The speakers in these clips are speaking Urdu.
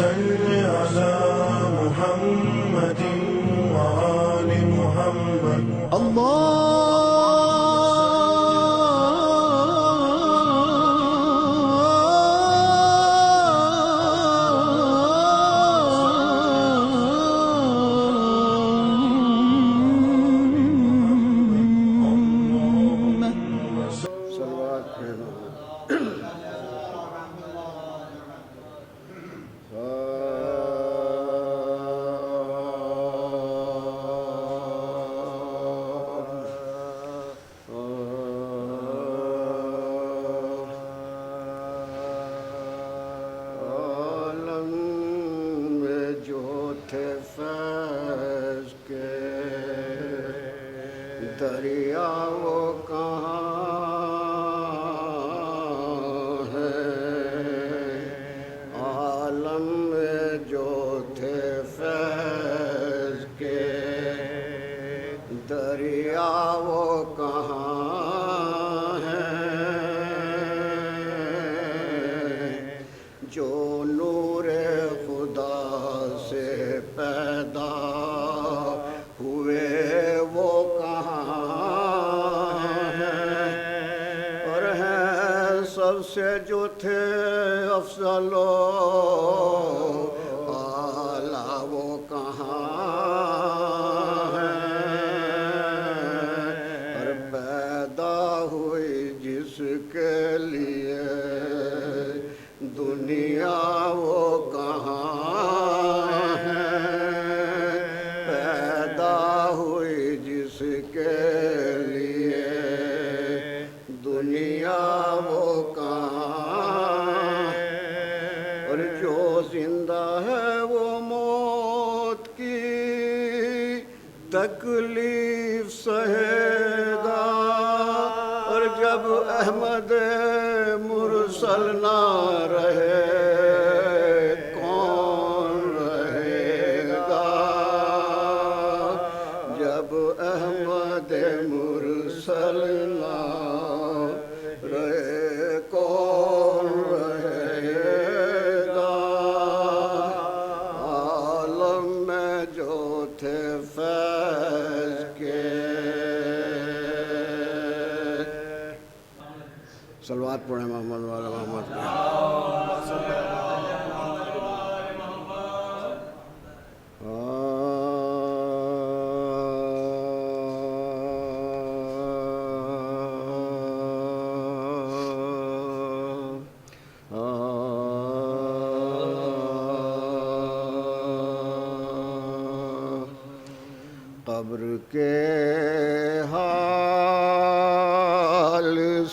صل على محمد وآل محمد دریا وہ کہاں ہے، عالم میں جو تھے فیض کے دریا وہ کہاں ہے، جو نور خدا سے پیدا ہوئے وہ سب سے جو تھے افضل و اعلیٰ وہ کہاں ہیں، اور پیدا ہوئی جس کے لیے دنیا وہ کہاں ہے، پیدا ہوئی جس کے لیے دنیا وہ کہاں، اور جو زندہ ہے وہ موت کی تکلیف سہے گا، اور جب احمد مرسل نہ رہے کون رہے گا، جب احمد مرسل نہ کون رہے گا، عالم میں جو تھے فیض کے۔ صلوات پڑھیں محمد والا محمد پہ۔ قبر کے حال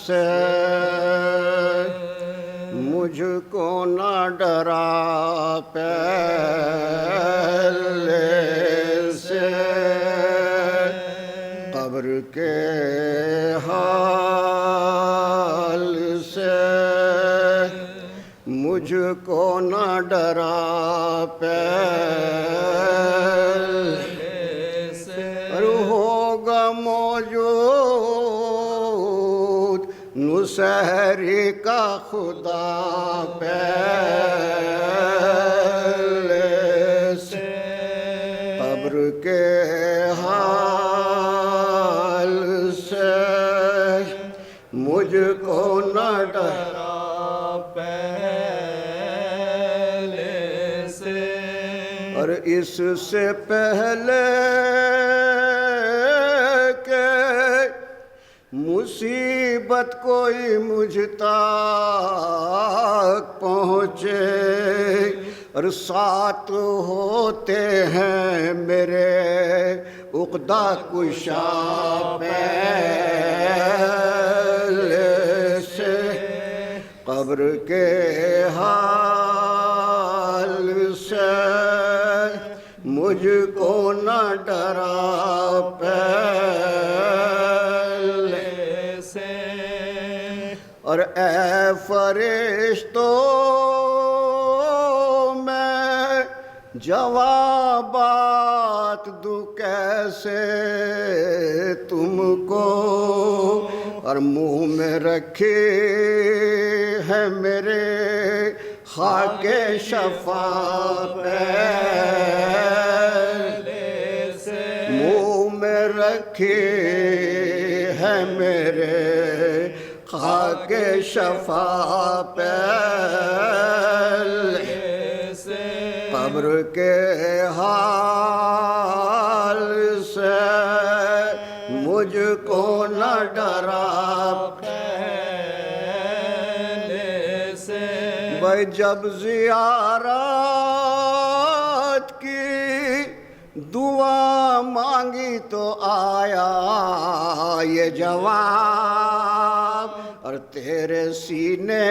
سے مجھ کو نہ ڈرا پہلے سے، قبر کے حال سے مجھ کو نہ ڈرا موجود نصیری کا خدا پہلے سے، قبر کے حال سے مجھ کو نہ ڈرا پہلے سے، اور اس سے پہلے مصیبت کوئی مجھ تک پہنچے، اور ساتھ ہوتے ہیں میرے عقدہ کشا پہلے سے، قبر کے حال سے مجھ کو نہ ڈرا اور اے فرشتوں میں جوابات دوں کیسے تم کو، اور منہ میں رکھے ہے میرے خاک شفا پہلے سے منہ میں رکھی ہے میرے خاک شفا پہلے سے قبر کے حال سے مجھ کو نہ ڈرا بھائی جب زیارت کی دعا مانگی تو آیا یہ جواب اور تیرے سینے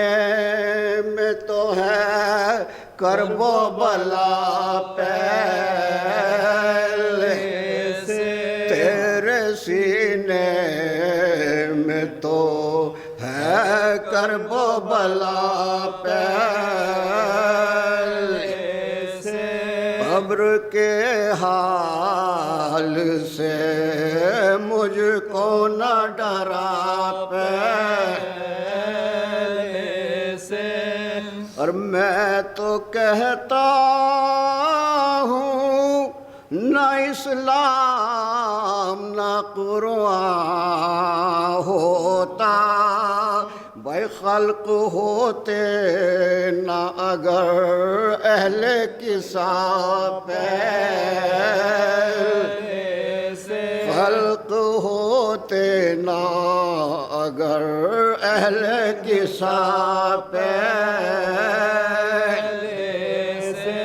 میں تو ہے کرب و بلا پہلے سے تیرے سینے میں تو ہے کرب و بلا پہلے سے قبر کے حال سے مجھ کو نہ ڈرا پہلے سے اور میں تو کہتا ہوں نہ اسلام نہ قرآن ہوتا بھائی خلق ہوتے نہ اگر اہل کسا پہلے سے خلق ہوتے نہ اگر اہل کسا پہلے سے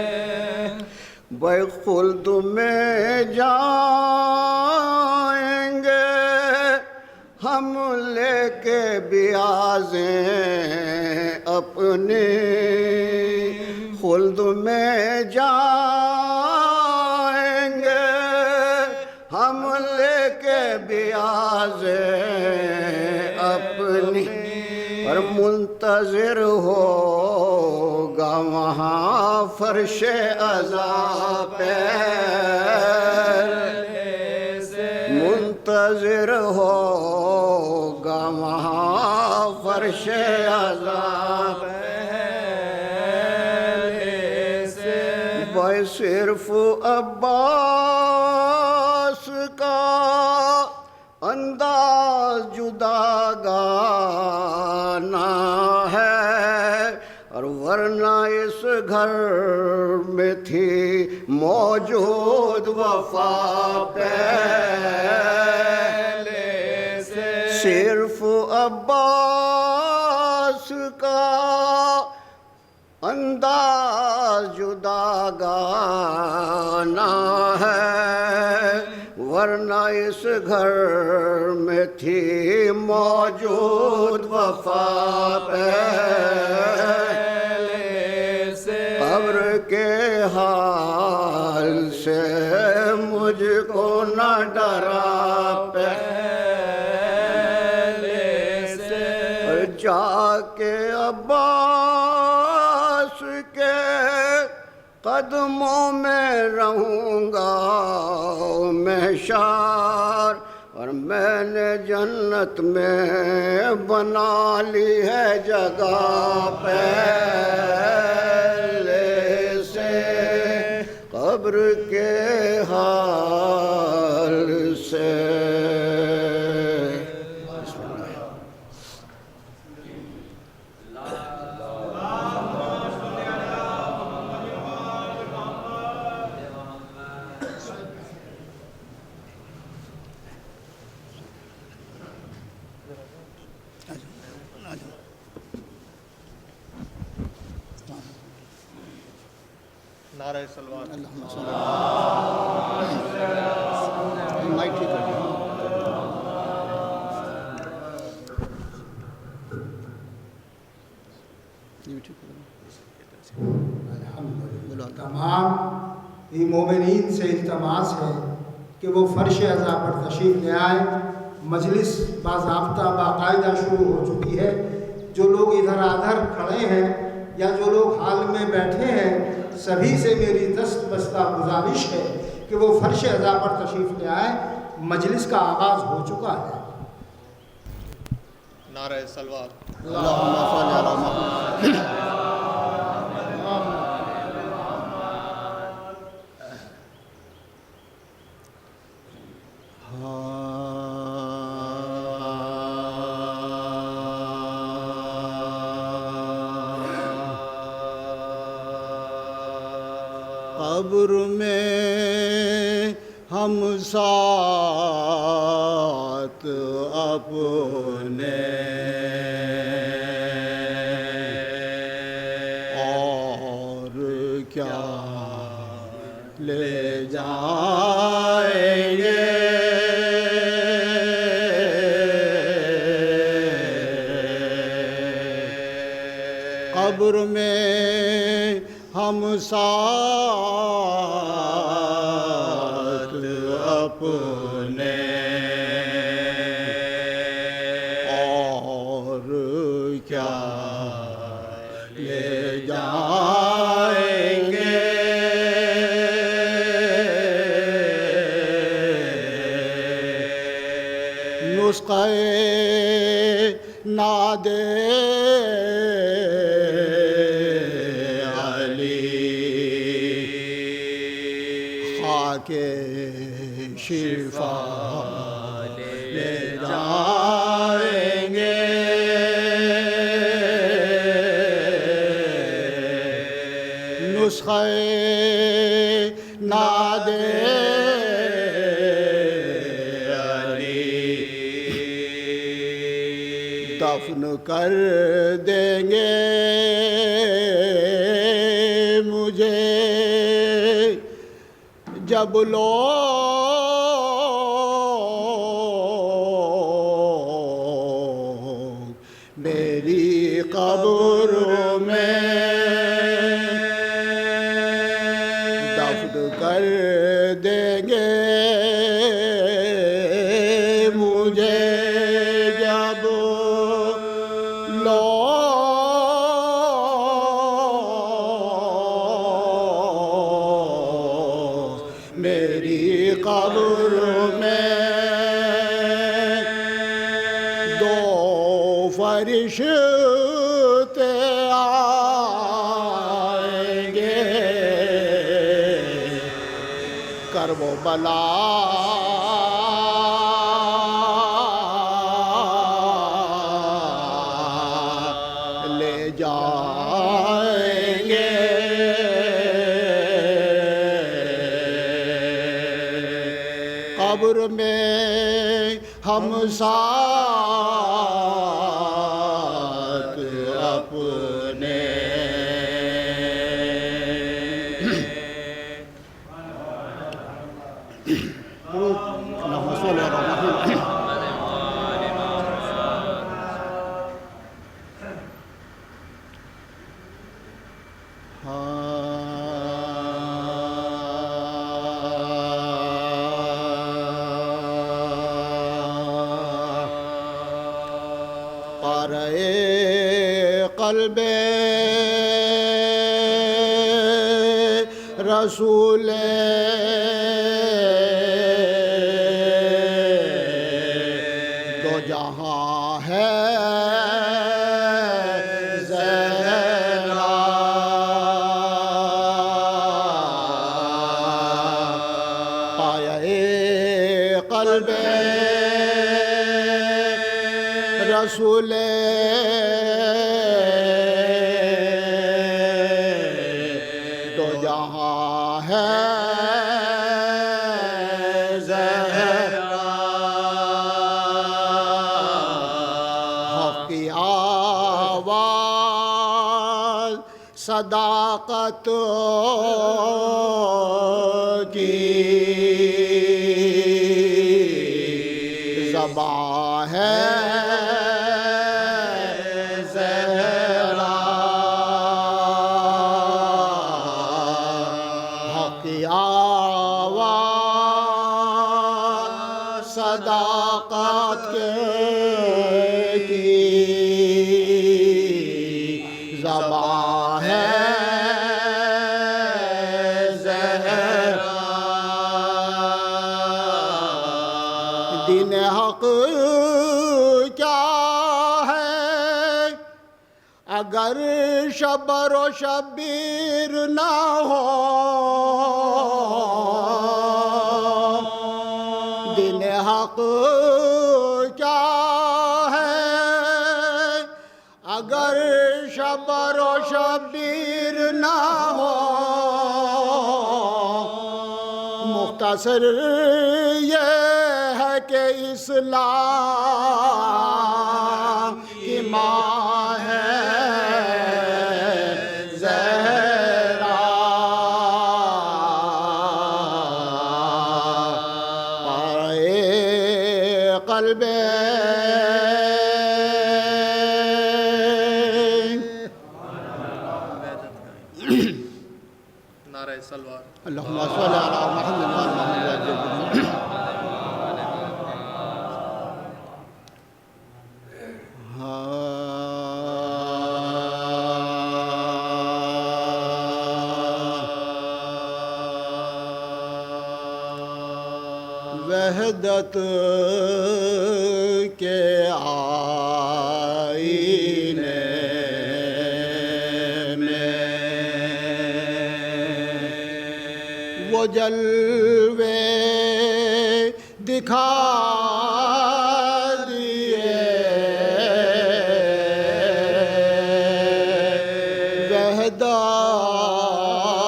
بھائی خلد میں جائیں گے ہم لے کے بیازیں اپنی خلد میں جائیں گے ہم لے کے بیازیں اپنی اور منتظر ہوگا وہاں فرش عذاب پہلے سے منتظر ہوگا وہاں فرش عذاب پہلے سے بھائی صرف عباس کا انداز جدا گانا ہے اور ورنہ اس گھر میں تھی موجود وفا پہلے سے صرف عباس کا انداز جدا گانا ہے ورنہ اس گھر میں تھی موجود وفا پہلے سے قبر کے حال سے مجھ کو نہ ڈرا پہلے سے جا کے عباس کے قدموں میں رہوں گا محشر اور میں نے جنت میں بنا لی ہے جگہ پہلے سے قبر کے حال سے نعرہ صلوات اللہم صلی مائک ٹھیک ہے یہ بھی ٹھیک ہے تمام ہی مومنین سے التماس ہے کہ وہ فرش عزا پر تشریف لے آئے مجلس باضابطہ باقاعدہ شروع ہو چکی ہے جو لوگ ادھر ادھر کھڑے ہیں یا جو لوگ حال میں بیٹھے ہیں سبھی سے میری دست بستہ گزارش ہے کہ وہ فرش عزا پر تشریف لے آئے مجلس کا آغاز ہو چکا ہے نعرہ صلوات اللہم صلی علی محمد قبر میں ہم ساتھ اپنے اور کیا لے جائیں گے قبر میں ہم ساتھ اپنے اور کیا لے جائیں گے نسخہ ناد خاک شفا لے جائیں گے نسخہ ناد دفن کر دیں گے مجھے جب لوگ میری قبر میں دفن کر دیں گے مجھے جب میری قبر میں دو فرشتے آئیں گے کرب و بلا لے جائیں گے قبر میں ہم ساتھ اپنے اللہم صل علی محمد پارے قلب رسول دو جہاں ہے زہرا پائے قلب رسول دو جہاں ہے زہرا حق کی آواز صداقت کی زبان ہے زہرا حق کی آواز صداقت کی زبان ہے زہرا دین حق کیا ہے اگر شبر و شبیر نہ ہو دین حق کیا ہے اگر شبر و شبیر نہ ہو اثر یہ ہے کہ اسلام کی ماں ہے زہرا، پائے قلب نعرہ سلوات اللہم صلی علی محمد وعلی محمد وحدت کے آئینے میں وہ جلوے دکھا دیے،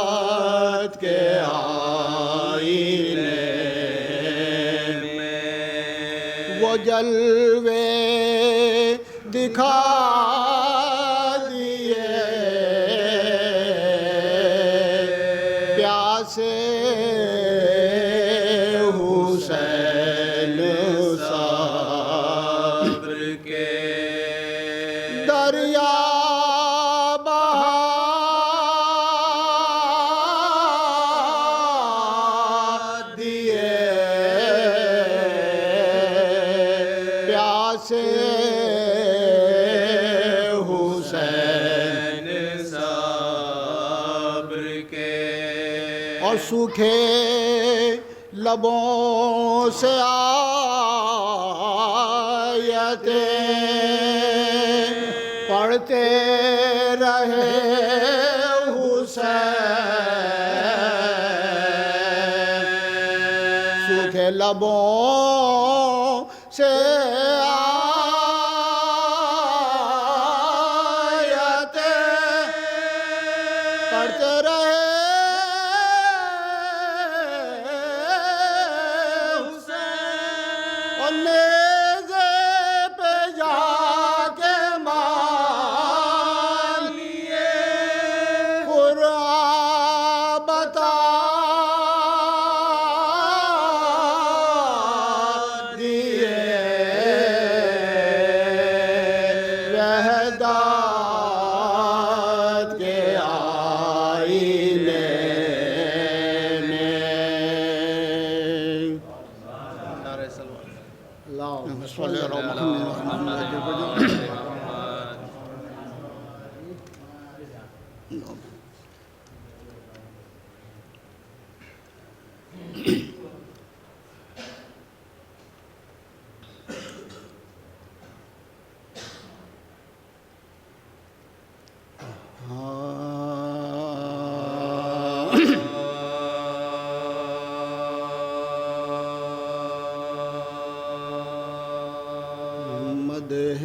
وحدت کے آئینے وہ جلوے دکھا دیے، پیاسے حسین صبر کے دریا بہا دیے، پیاسے حسین صبر کے، اور سوکھے لبوں سے آیتیں پڑھتے رہے حسین، سوکھے لبوں سے آیتیں پڑھتے رہے حسین، اور نیزے پہ جا کے مان لیے قرآن بتا دیے، وحدت کے آئینے میں۔ نعرہ سلوات اللہم صلی علی محمد وعلی محمد۔ مدح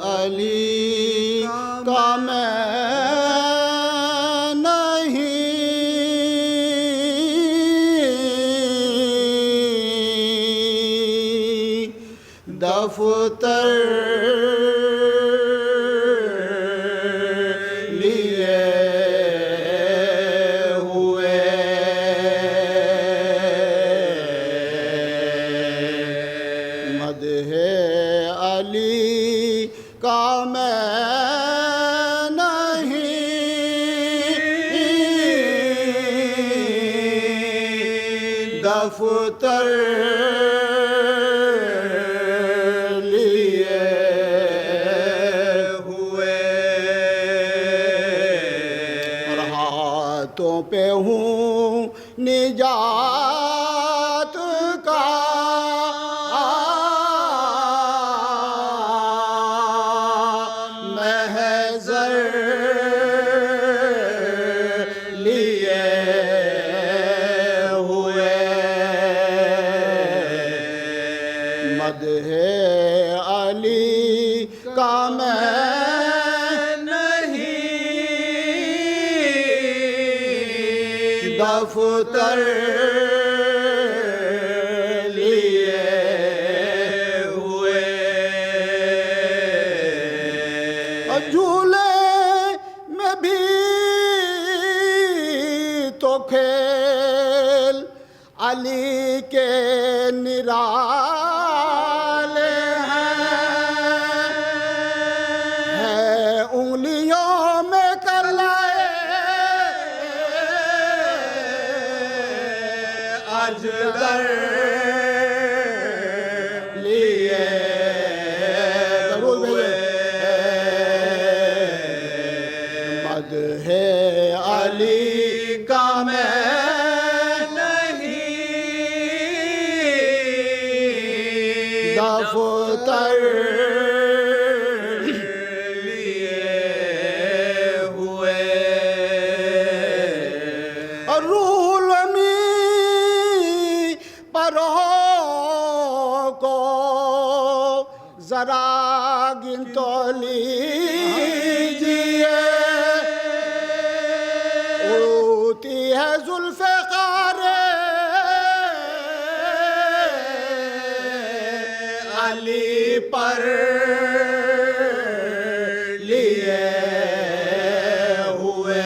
علی کا میں نہیں دفتر لیے ہوئے، مدح علی کا میں نہیں دفتر لیے ہوئے، اور ہاتھوں پہ ہوں نجات کا محضر لیے ہوئے، مدح علی کا میں نہیں دفتر بھی تو کھیل علی کے نرالے ہیں انگلیوں میں کلائے اجدر لیے مدح علی کا میں دفتر لیے ہوئے اور روح امی پروں کو ذرا گن تو لیجیے اڑتی ہے ذوالفقار علی پر لیے ہوئے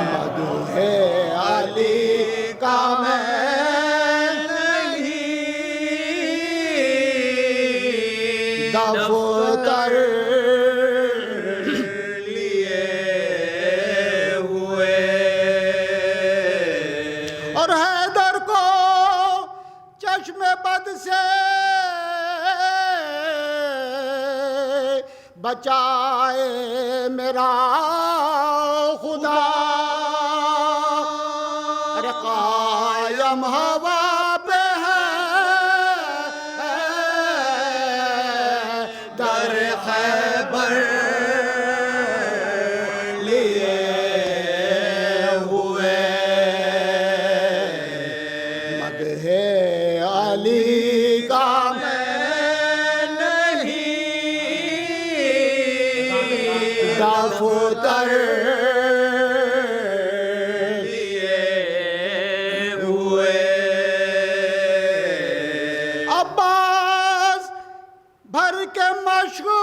مدح علی کا میں دفتر لیے ہوئے اور حیدر کو چشم بد سے بچائے میرا خدا ارے قائم ہوا پہ ہے در خیبر لیے ہوئے مدح علی کا میں نہیں دفتر لیے ہوئے عباس بھر کے مشکو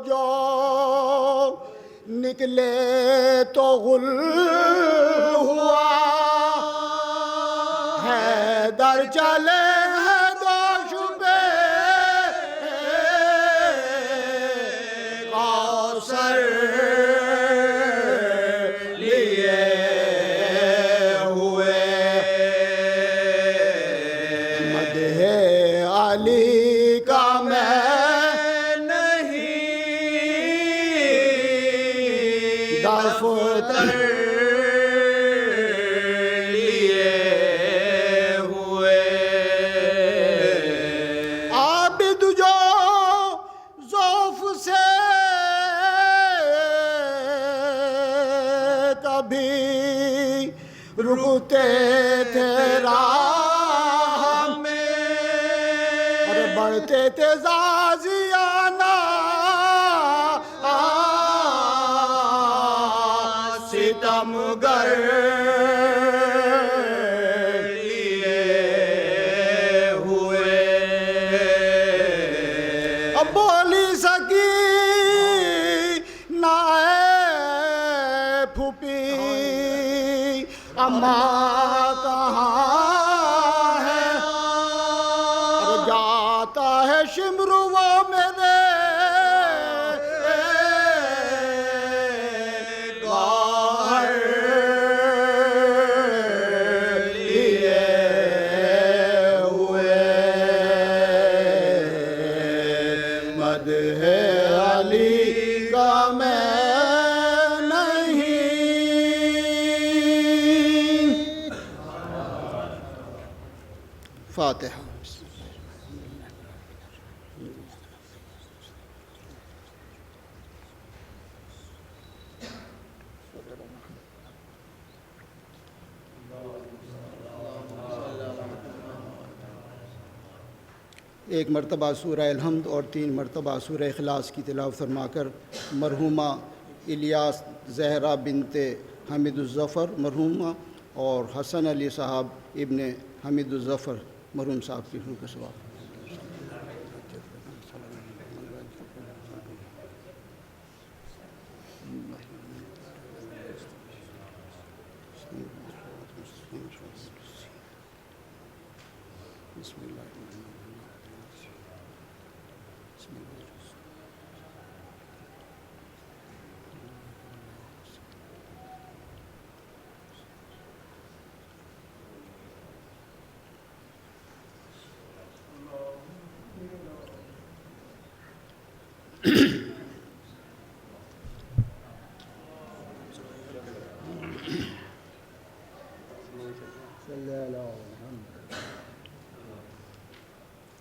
جو نکلے تو غل ہوا حیدر چلے ہیں دو شبے کوثر لیے ہوئے مدح علی کا میں نہیں دفتر لیے ہوئے عابد جو ذوف سے کبھی رکتے تھے راہ میں اور بڑھتے تھے زازیانہ ستمگر لیے ہوئے اب بولی سکی نہ پھوپھی اماں کہاں ہے اور جاتا ہے شمرو وہ میرے گوہر لیے ہوئے مدح علی کا میں نہیں فاتحہ ایک مرتبہ سورہ الحمد اور 3 مرتبہ سورہ اخلاص کی تلاوت فرما کر مرحومہ الیاس زہرا بنت حمید الظفر مرحومہ اور حسن علی صاحب ابن حمید الظفر مرحوم صاحب کی روح کا ثواب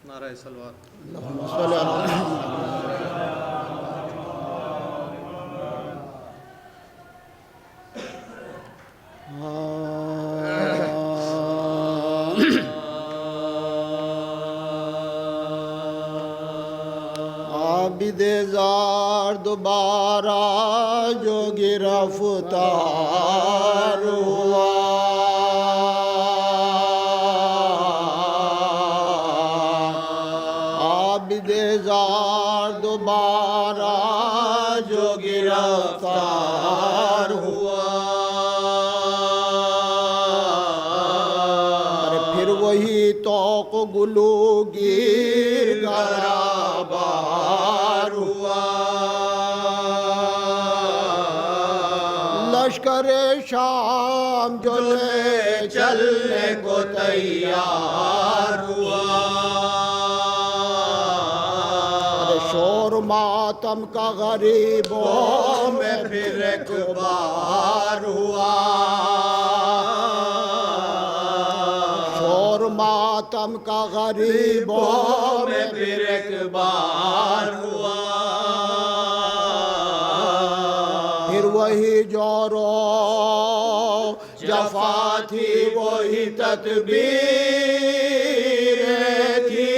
نعرہ سلوات اللہم صلی علی محمد. عابد زار دوبارہ جو گرفتار ہوا، عابد زار دوبارہ جو گرفتار ہوا، پھر وہی توق گلو گیر گرابار ہوا، لشکر شام جو لے چلنے کو تیار ہوا، شور ماتم کا غریبوں میں پھر ایک بار ہوا، شور ماتم کا غریبوں میں پھر ایک بار ہوا، پھر وہی جور و جفا تھی، وہی تدبیر تھی،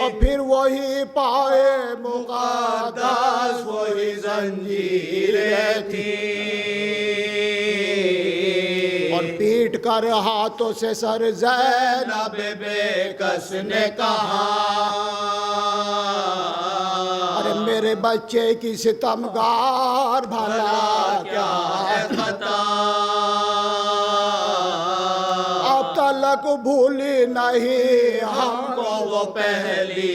اور پھر وہی پائے مقدس، وہی زنجیریں تھی، اور پیٹ کر ہاتھوں سے سر زینب بے کس نے کہا، ارے میرے بچے کی ستمگار بھلا کیا ہے خطا، اب تلک بھولی نہیں ہم کو وہ پہلی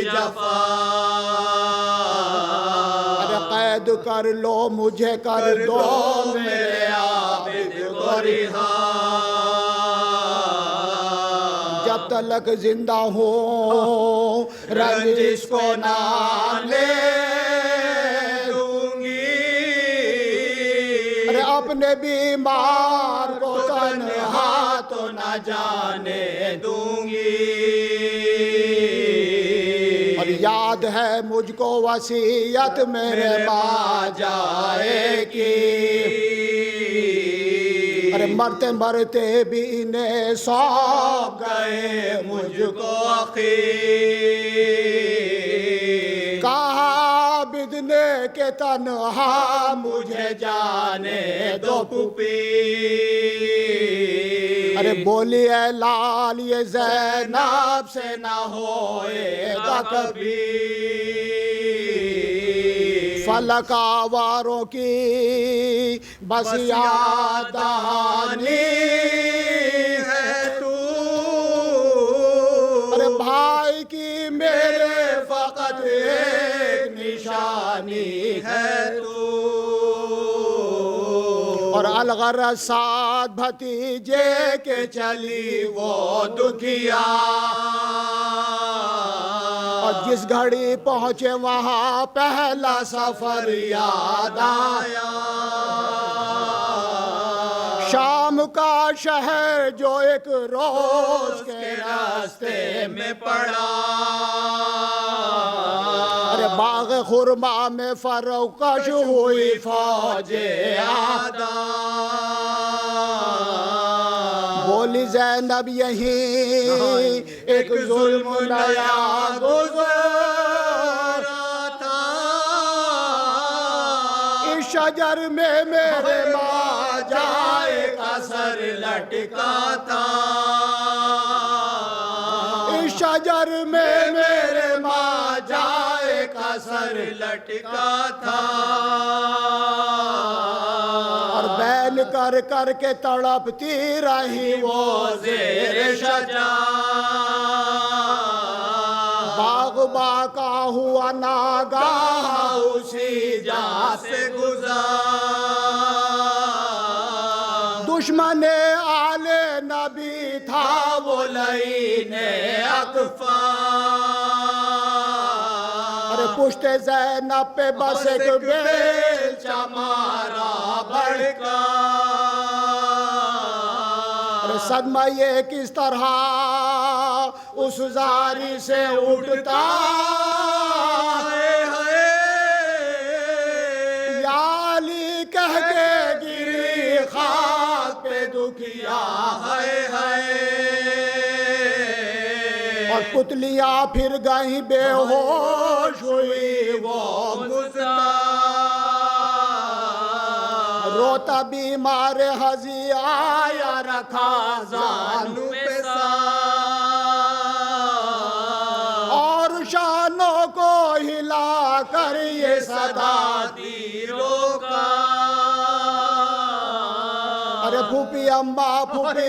جفا، ارے قید کر لو مجھے، کر دو میرے عابد کو رہا، جب تلک زندہ ہوں رنجش کو نہ لے دوں گی، ارے اپنے بیمار کو تنہا تو نہ جانے دوں گی، اور یاد ہے مجھ کو وصیت میرے ماں جائے کی، ارے مرتے مرتے بھی انہیں سونپ گئے مجھ کو عقیق، کہا عابد نے کہ تنہا مجھے جانے دو پھوپھی، ارے بولی اے لال یہ زینب سے نہ ہوئے گا کبھی، فلک آواروں کی بس یاد دہانی ہے تو، ارے بھائی کی میرے فقط ایک نشانی ہے تو، اور الغرض ساتھ بھتیجے کے چلی وہ دکھیا، اور جس گھڑی پہنچے وہاں پہلا سفر یاد آیا، شام کا شہر جو ایک روز کے راستے میں پڑا، ارے باغ خرما میں فروکش ہوئی فوج آدھا، بولی زینب یہیں ایک ظلم نیا گزرا تھا، اس شجر میں میرے ماں جائے کا سر لٹکا تھا، اس شجر میں میرے ماں جائے کا سر لٹکا تھا، اور بیل کر کر کے تڑپتی رہی وہ زیر شجر، کربا کا ہوا ناگاہ اسی جا سے گزار، دشمن آل نبی تھا وہ لعین اکفار، ارے پشت زینب پہ بس ایک بیلچہ مارا بڑھکا، ارے صدمہ یہ کس طرح اس زاری سے اٹھتا، یا علی کہہ کے گری خاک پہ دکھیا، اور پتلیاں پھر گئیں بے ہوش ہوئی وہ روتا بیمار ہزی آیا رکھا زانو پہ سار، اور شانوں کو ہلا کر یہ صدا تیروں کا، ارے پھوپھی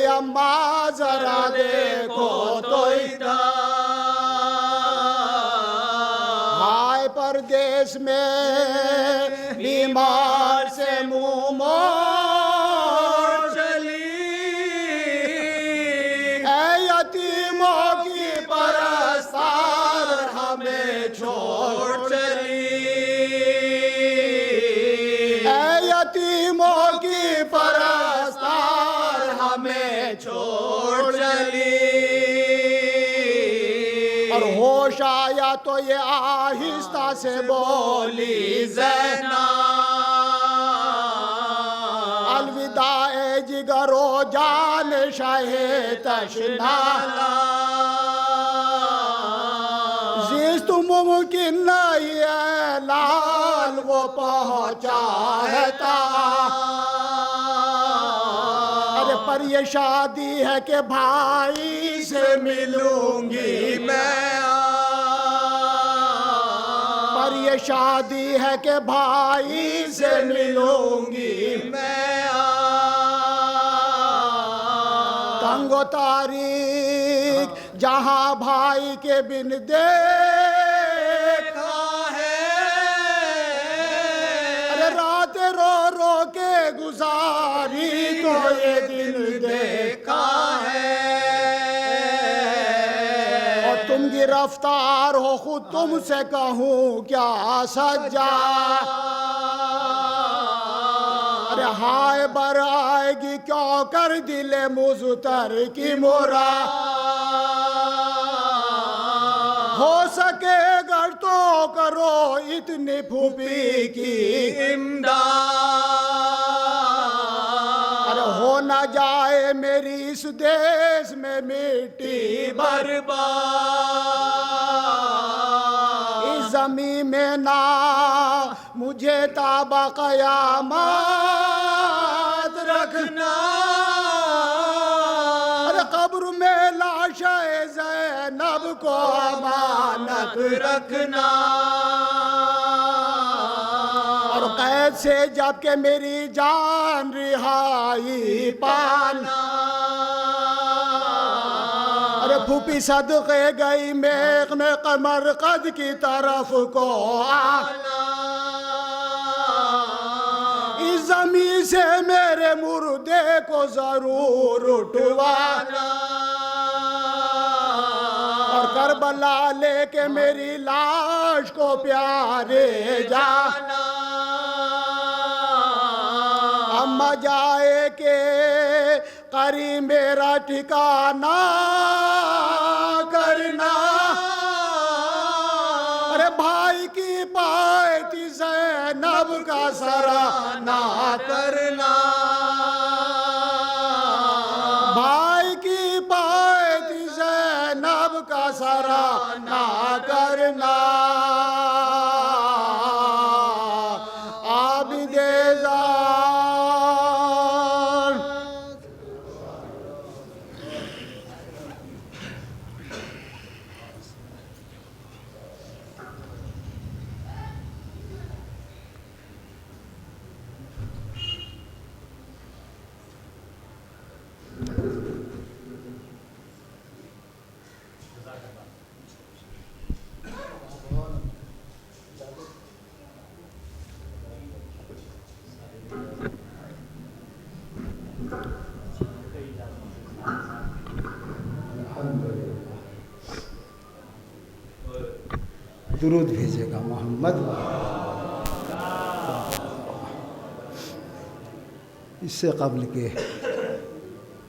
اماں ذرا دیکھو تو ادھر، ہائے پردیس میں بیمار سے منہ موڑ چلی، اے یتیموں کی پرستار ہمیں چھوڑ چلی، اے یتیموں کی پرستار ہمیں چھوڑ چلی، اور ہوش آیا تو یہ آہستہ سے بولی زینب، الوداع اے جگر و جان شاہ تشنا، زیست ممکن نہیں ہے لال وہ پہنچا ہے تا، ارے پر یہ شادی ہے کہ بھائی سے ملوں گی میں، پر یہ شادی ہے کہ بھائی سے ملوں گی میں تنگ و تاریک جہاں بھائی کے بن دیکھا ہے، ارے رات رو رو کے گزاری تو یہ دن دیکھا ہے، اور تم گرفتار ہو خود تم سے کہوں کیا سجا، ارے ہائے بر آئے گی کیوں کر دل مزتر کی مرا، ہو سکے گر تو کرو اتنی پھوپھی کی امداد، ارے ہو نہ جائے میری اس دیس میں مٹی برباد، اس زمین میں نہ مجھے تابہ قیامت رکھنا، ارے قبر میں لاش زینب کو امانت رکھنا، اور قید سے جب کہ میری جان رہائی پانا، ارے پھوپھی صدقے گئی میخ میں قمر قد کی طرف کو آنا، اس زمین سے میرے مردے کو ضرور اٹھوانا، اور کربلا لے کے میری لاش کو پیارے جانا، اما جائے کہ قریب میرا ٹھکانہ کرنا، ارے بھائی کی پائتی زینب کا سرانہ کرنا، بھائی کی پائتی زینب کا سرانہ کرنا، عابد زار درود بھیجے گا محمد. اس سے قبل کے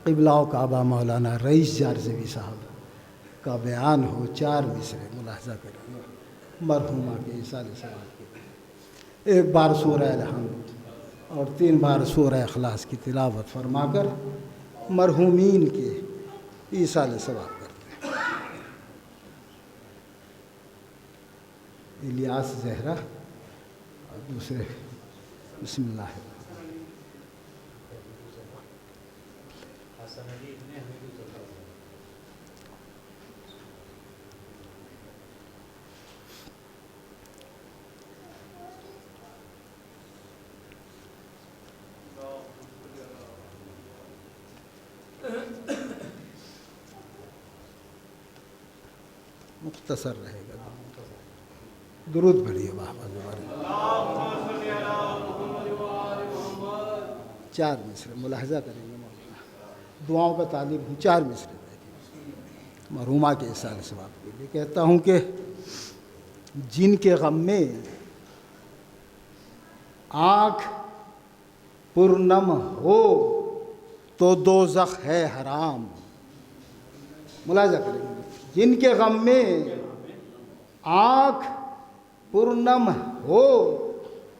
قبلہ و کعبہ مولانا رئیس جارزوی صاحب کا بیان ہو 4 مصرے ملاحظہ کریں گے مرحومہ کے ایصال ثواب کے. 1 بار سورہ الحمد اور 3 بار سورہ اخلاص کی تلاوت فرما کر مرحومین کے ایصال ثواب کرتے ہیں. الیاس زہرا اور دوسرے بسم اللہ. مختصر رہے گا. درود پڑھیے محمد وبارک. 4 مصرے ملاحظہ کریں گے مولانا. دعاؤں کا طالب ہوں. 4 مصرے مرحومہ کے ایصال ثواب کے لیے کہتا ہوں کہ جن کے غم میں آنکھ پرنم ہو تو دوزخ ہے حرام. ملاحظہ کریں گے. جن کے غم میں آنکھ پرنم ہو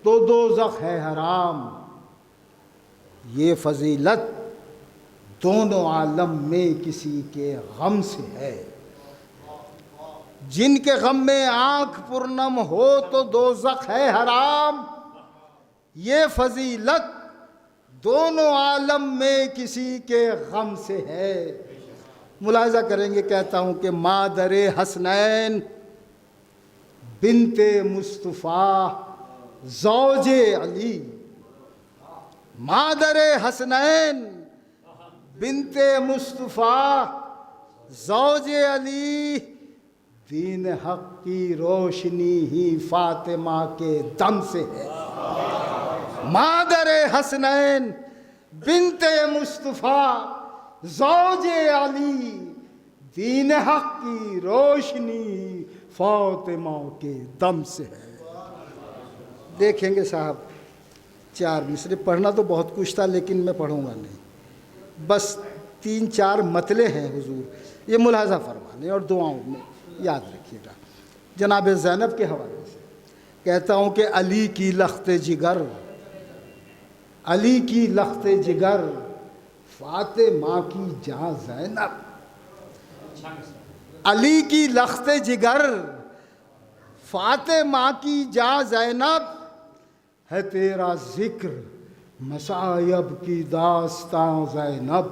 تو دوزخ ہے حرام. یہ فضیلت دونوں عالم میں کسی کے غم سے ہے. جن کے غم میں آنکھ پرنم ہو تو دوزخ ہے حرام. یہ فضیلت دونوں عالم میں کسی کے غم سے ہے. ملاحظہ کریں گے. کہتا ہوں کہ مادر حسنین بنت مصطفیٰ زوج علی. مادر حسنین بنت مصطفیٰ زوج علی. دین حق کی روشنی ہی فاطمہ کے دم سے ہے. مادر حسنین بنت مصطفیٰ زوج علی. دین حق کی روشنی فاطمہ کے دم سے ہے. دیکھیں گے صاحب 4 مصرے. پڑھنا تو بہت کچھ تھا لیکن میں پڑھوں گا نہیں. بس 3-4 مطلع ہیں حضور. یہ ملاحظہ فرمانے اور دعاؤں میں یاد رکھیے گا. جناب زینب کے حوالے سے کہتا ہوں کہ علی کی لخت جگر، علی کی لخت جگر فاطمہ کی جاں زینب. علی کی لخت جگر فاطمہ کی جاں زینب. ہے تیرا ذکر مصائب کی داستان زینب.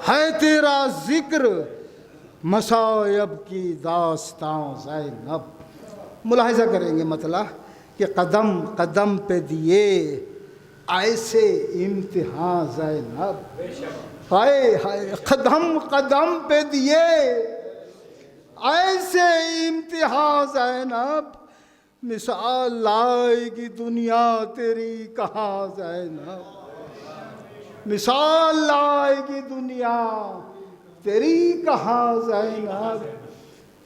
ہے تیرا ذکر مصائب کی داستان زینب. ملاحظہ کریں گے مطلب کہ قدم قدم پہ دیے ایسے امتحان زینب. ہائے ہائے قدم قدم پہ دیے ایسے امتحان زینب. مثال لائے گی دنیا تیری کہاں زینب. مثال لائے گی دنیا تیری کہاں زینب.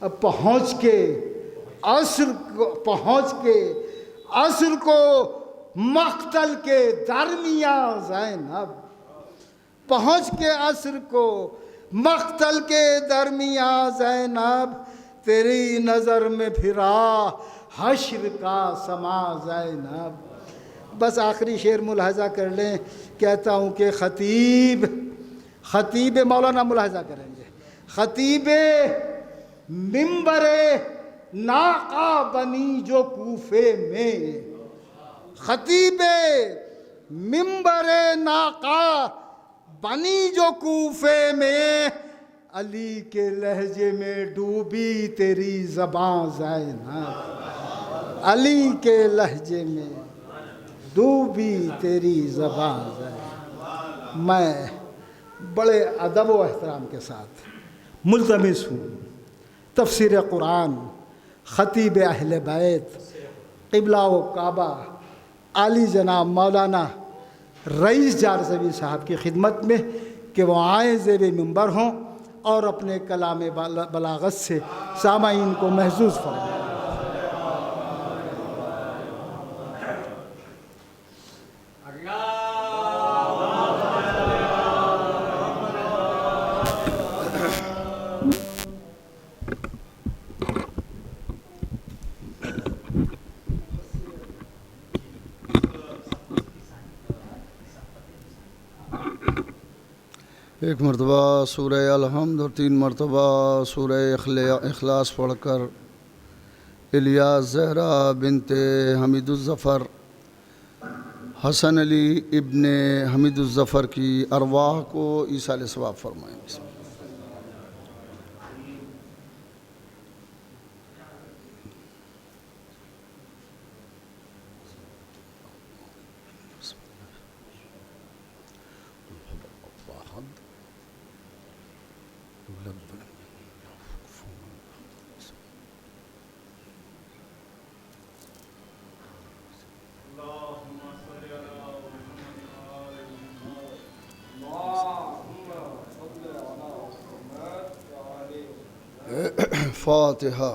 اب پہنچ کے عصر کو مقتل کے درمیان زینب. پہنچ کے عصر کو مقتل کے درمیان زینب. تیری نظر میں پھرا حشر کا سما زینب. بس آخری شعر ملاحظہ کر لیں. کہتا ہوں کہ خطیب مولانا ملاحظہ کریں گے. خطیب منبر ناقہ بنی جو کوفے میں. خطیب منبر ناقہ بنی جو کوفے میں. علی کے لہجے میں ڈوبی تیری زبان زینب. علی کے لہجے میں ڈوبی تیری زبان زینب. میں بڑے ادب و احترام کے ساتھ ملتمس ہوں تفسیر قرآن خطیب اہل بیت قبلہ و کعبہ عالی جناب مولانا رئیس جارزوی صاحب کی خدمت میں کہ وہ آئیں زیر منبر ہوں اور اپنے کلام بلاغت سے سامعین کو محظوظ فرمائے۔ ایک مرتبہ سورہ الحمد اور 3 مرتبہ سورہ اخلاص پڑھ کر الیاس زہرا بنت حمید الظفر حسن علی ابن حمید الظفر کی ارواح کو ایصال ثواب فرمائیں۔ بسم اللہ۔ فاتحہ۔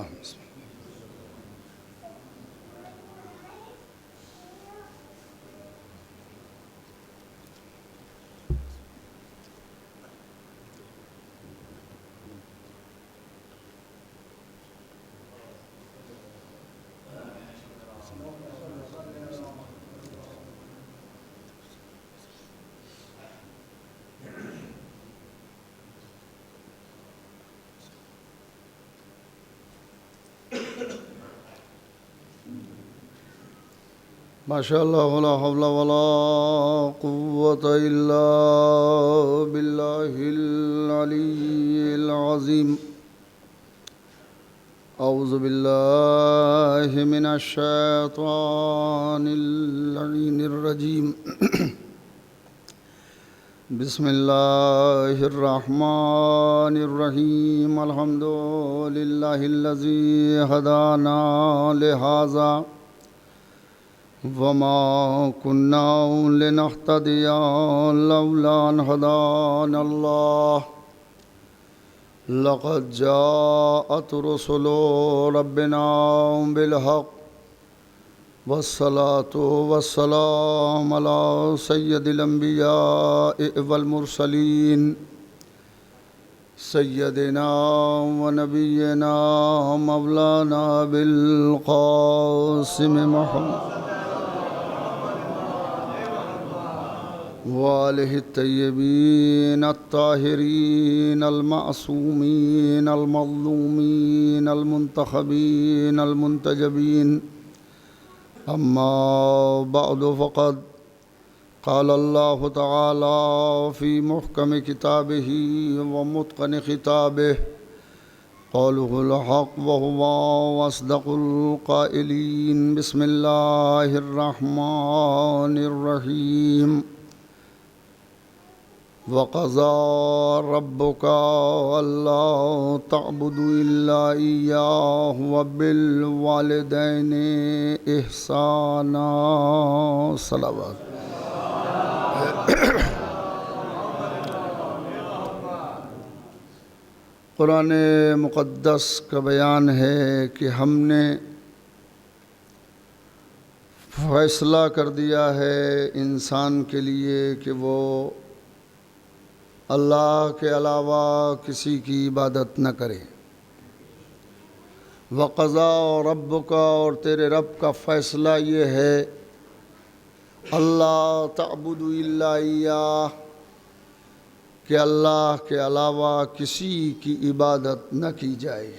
ماشاء اللہ ولا حول ولا قوة الا باللہ العلی العظیم۔ اعوذ باللہ من الشیطان اللعین الرجیم۔ بسم اللہ الرحمن الرحیم۔ الحمد للہ الذی ہدانا لہذا وما كنا لنهتدي لولا أن هدانا الله لقد جاءت رسل ربنا بالحق والصلاة والسلام على سيد الأنبياء والمرسلين سيدنا ونبينا مولانا بالقاسم محمد وآلہ الطیبین الطاہرین المعصومین المظلومین المنتخبین المنتجبین۔ اما بعد فقد قال اللہ تعالی فی محکم کتابہ ومتقن خطابہ قوله الحق وهو أصدق القائلین۔ بسم اللہ الرحمن الرحیم۔ وَقَضَىٰ رَبُّكَ أَلَّا تَعْبُدُوا إِلَّا إِيَّاهُ وَبِالْوَالِدَيْنِ إِحْسَانًا۔ صلوات۔ قرآن مقدس کا بیان ہے کہ ہم نے فیصلہ کر دیا ہے انسان کے لیے کہ وہ اللہ کے علاوہ کسی کی عبادت نہ کرے۔ وَقَضَىٰ رَبُّكَ، اور تیرے رب کا فیصلہ یہ ہے، اللہ تعبد الا ایاہ، کہ اللہ کے علاوہ کسی کی عبادت نہ کی جائے۔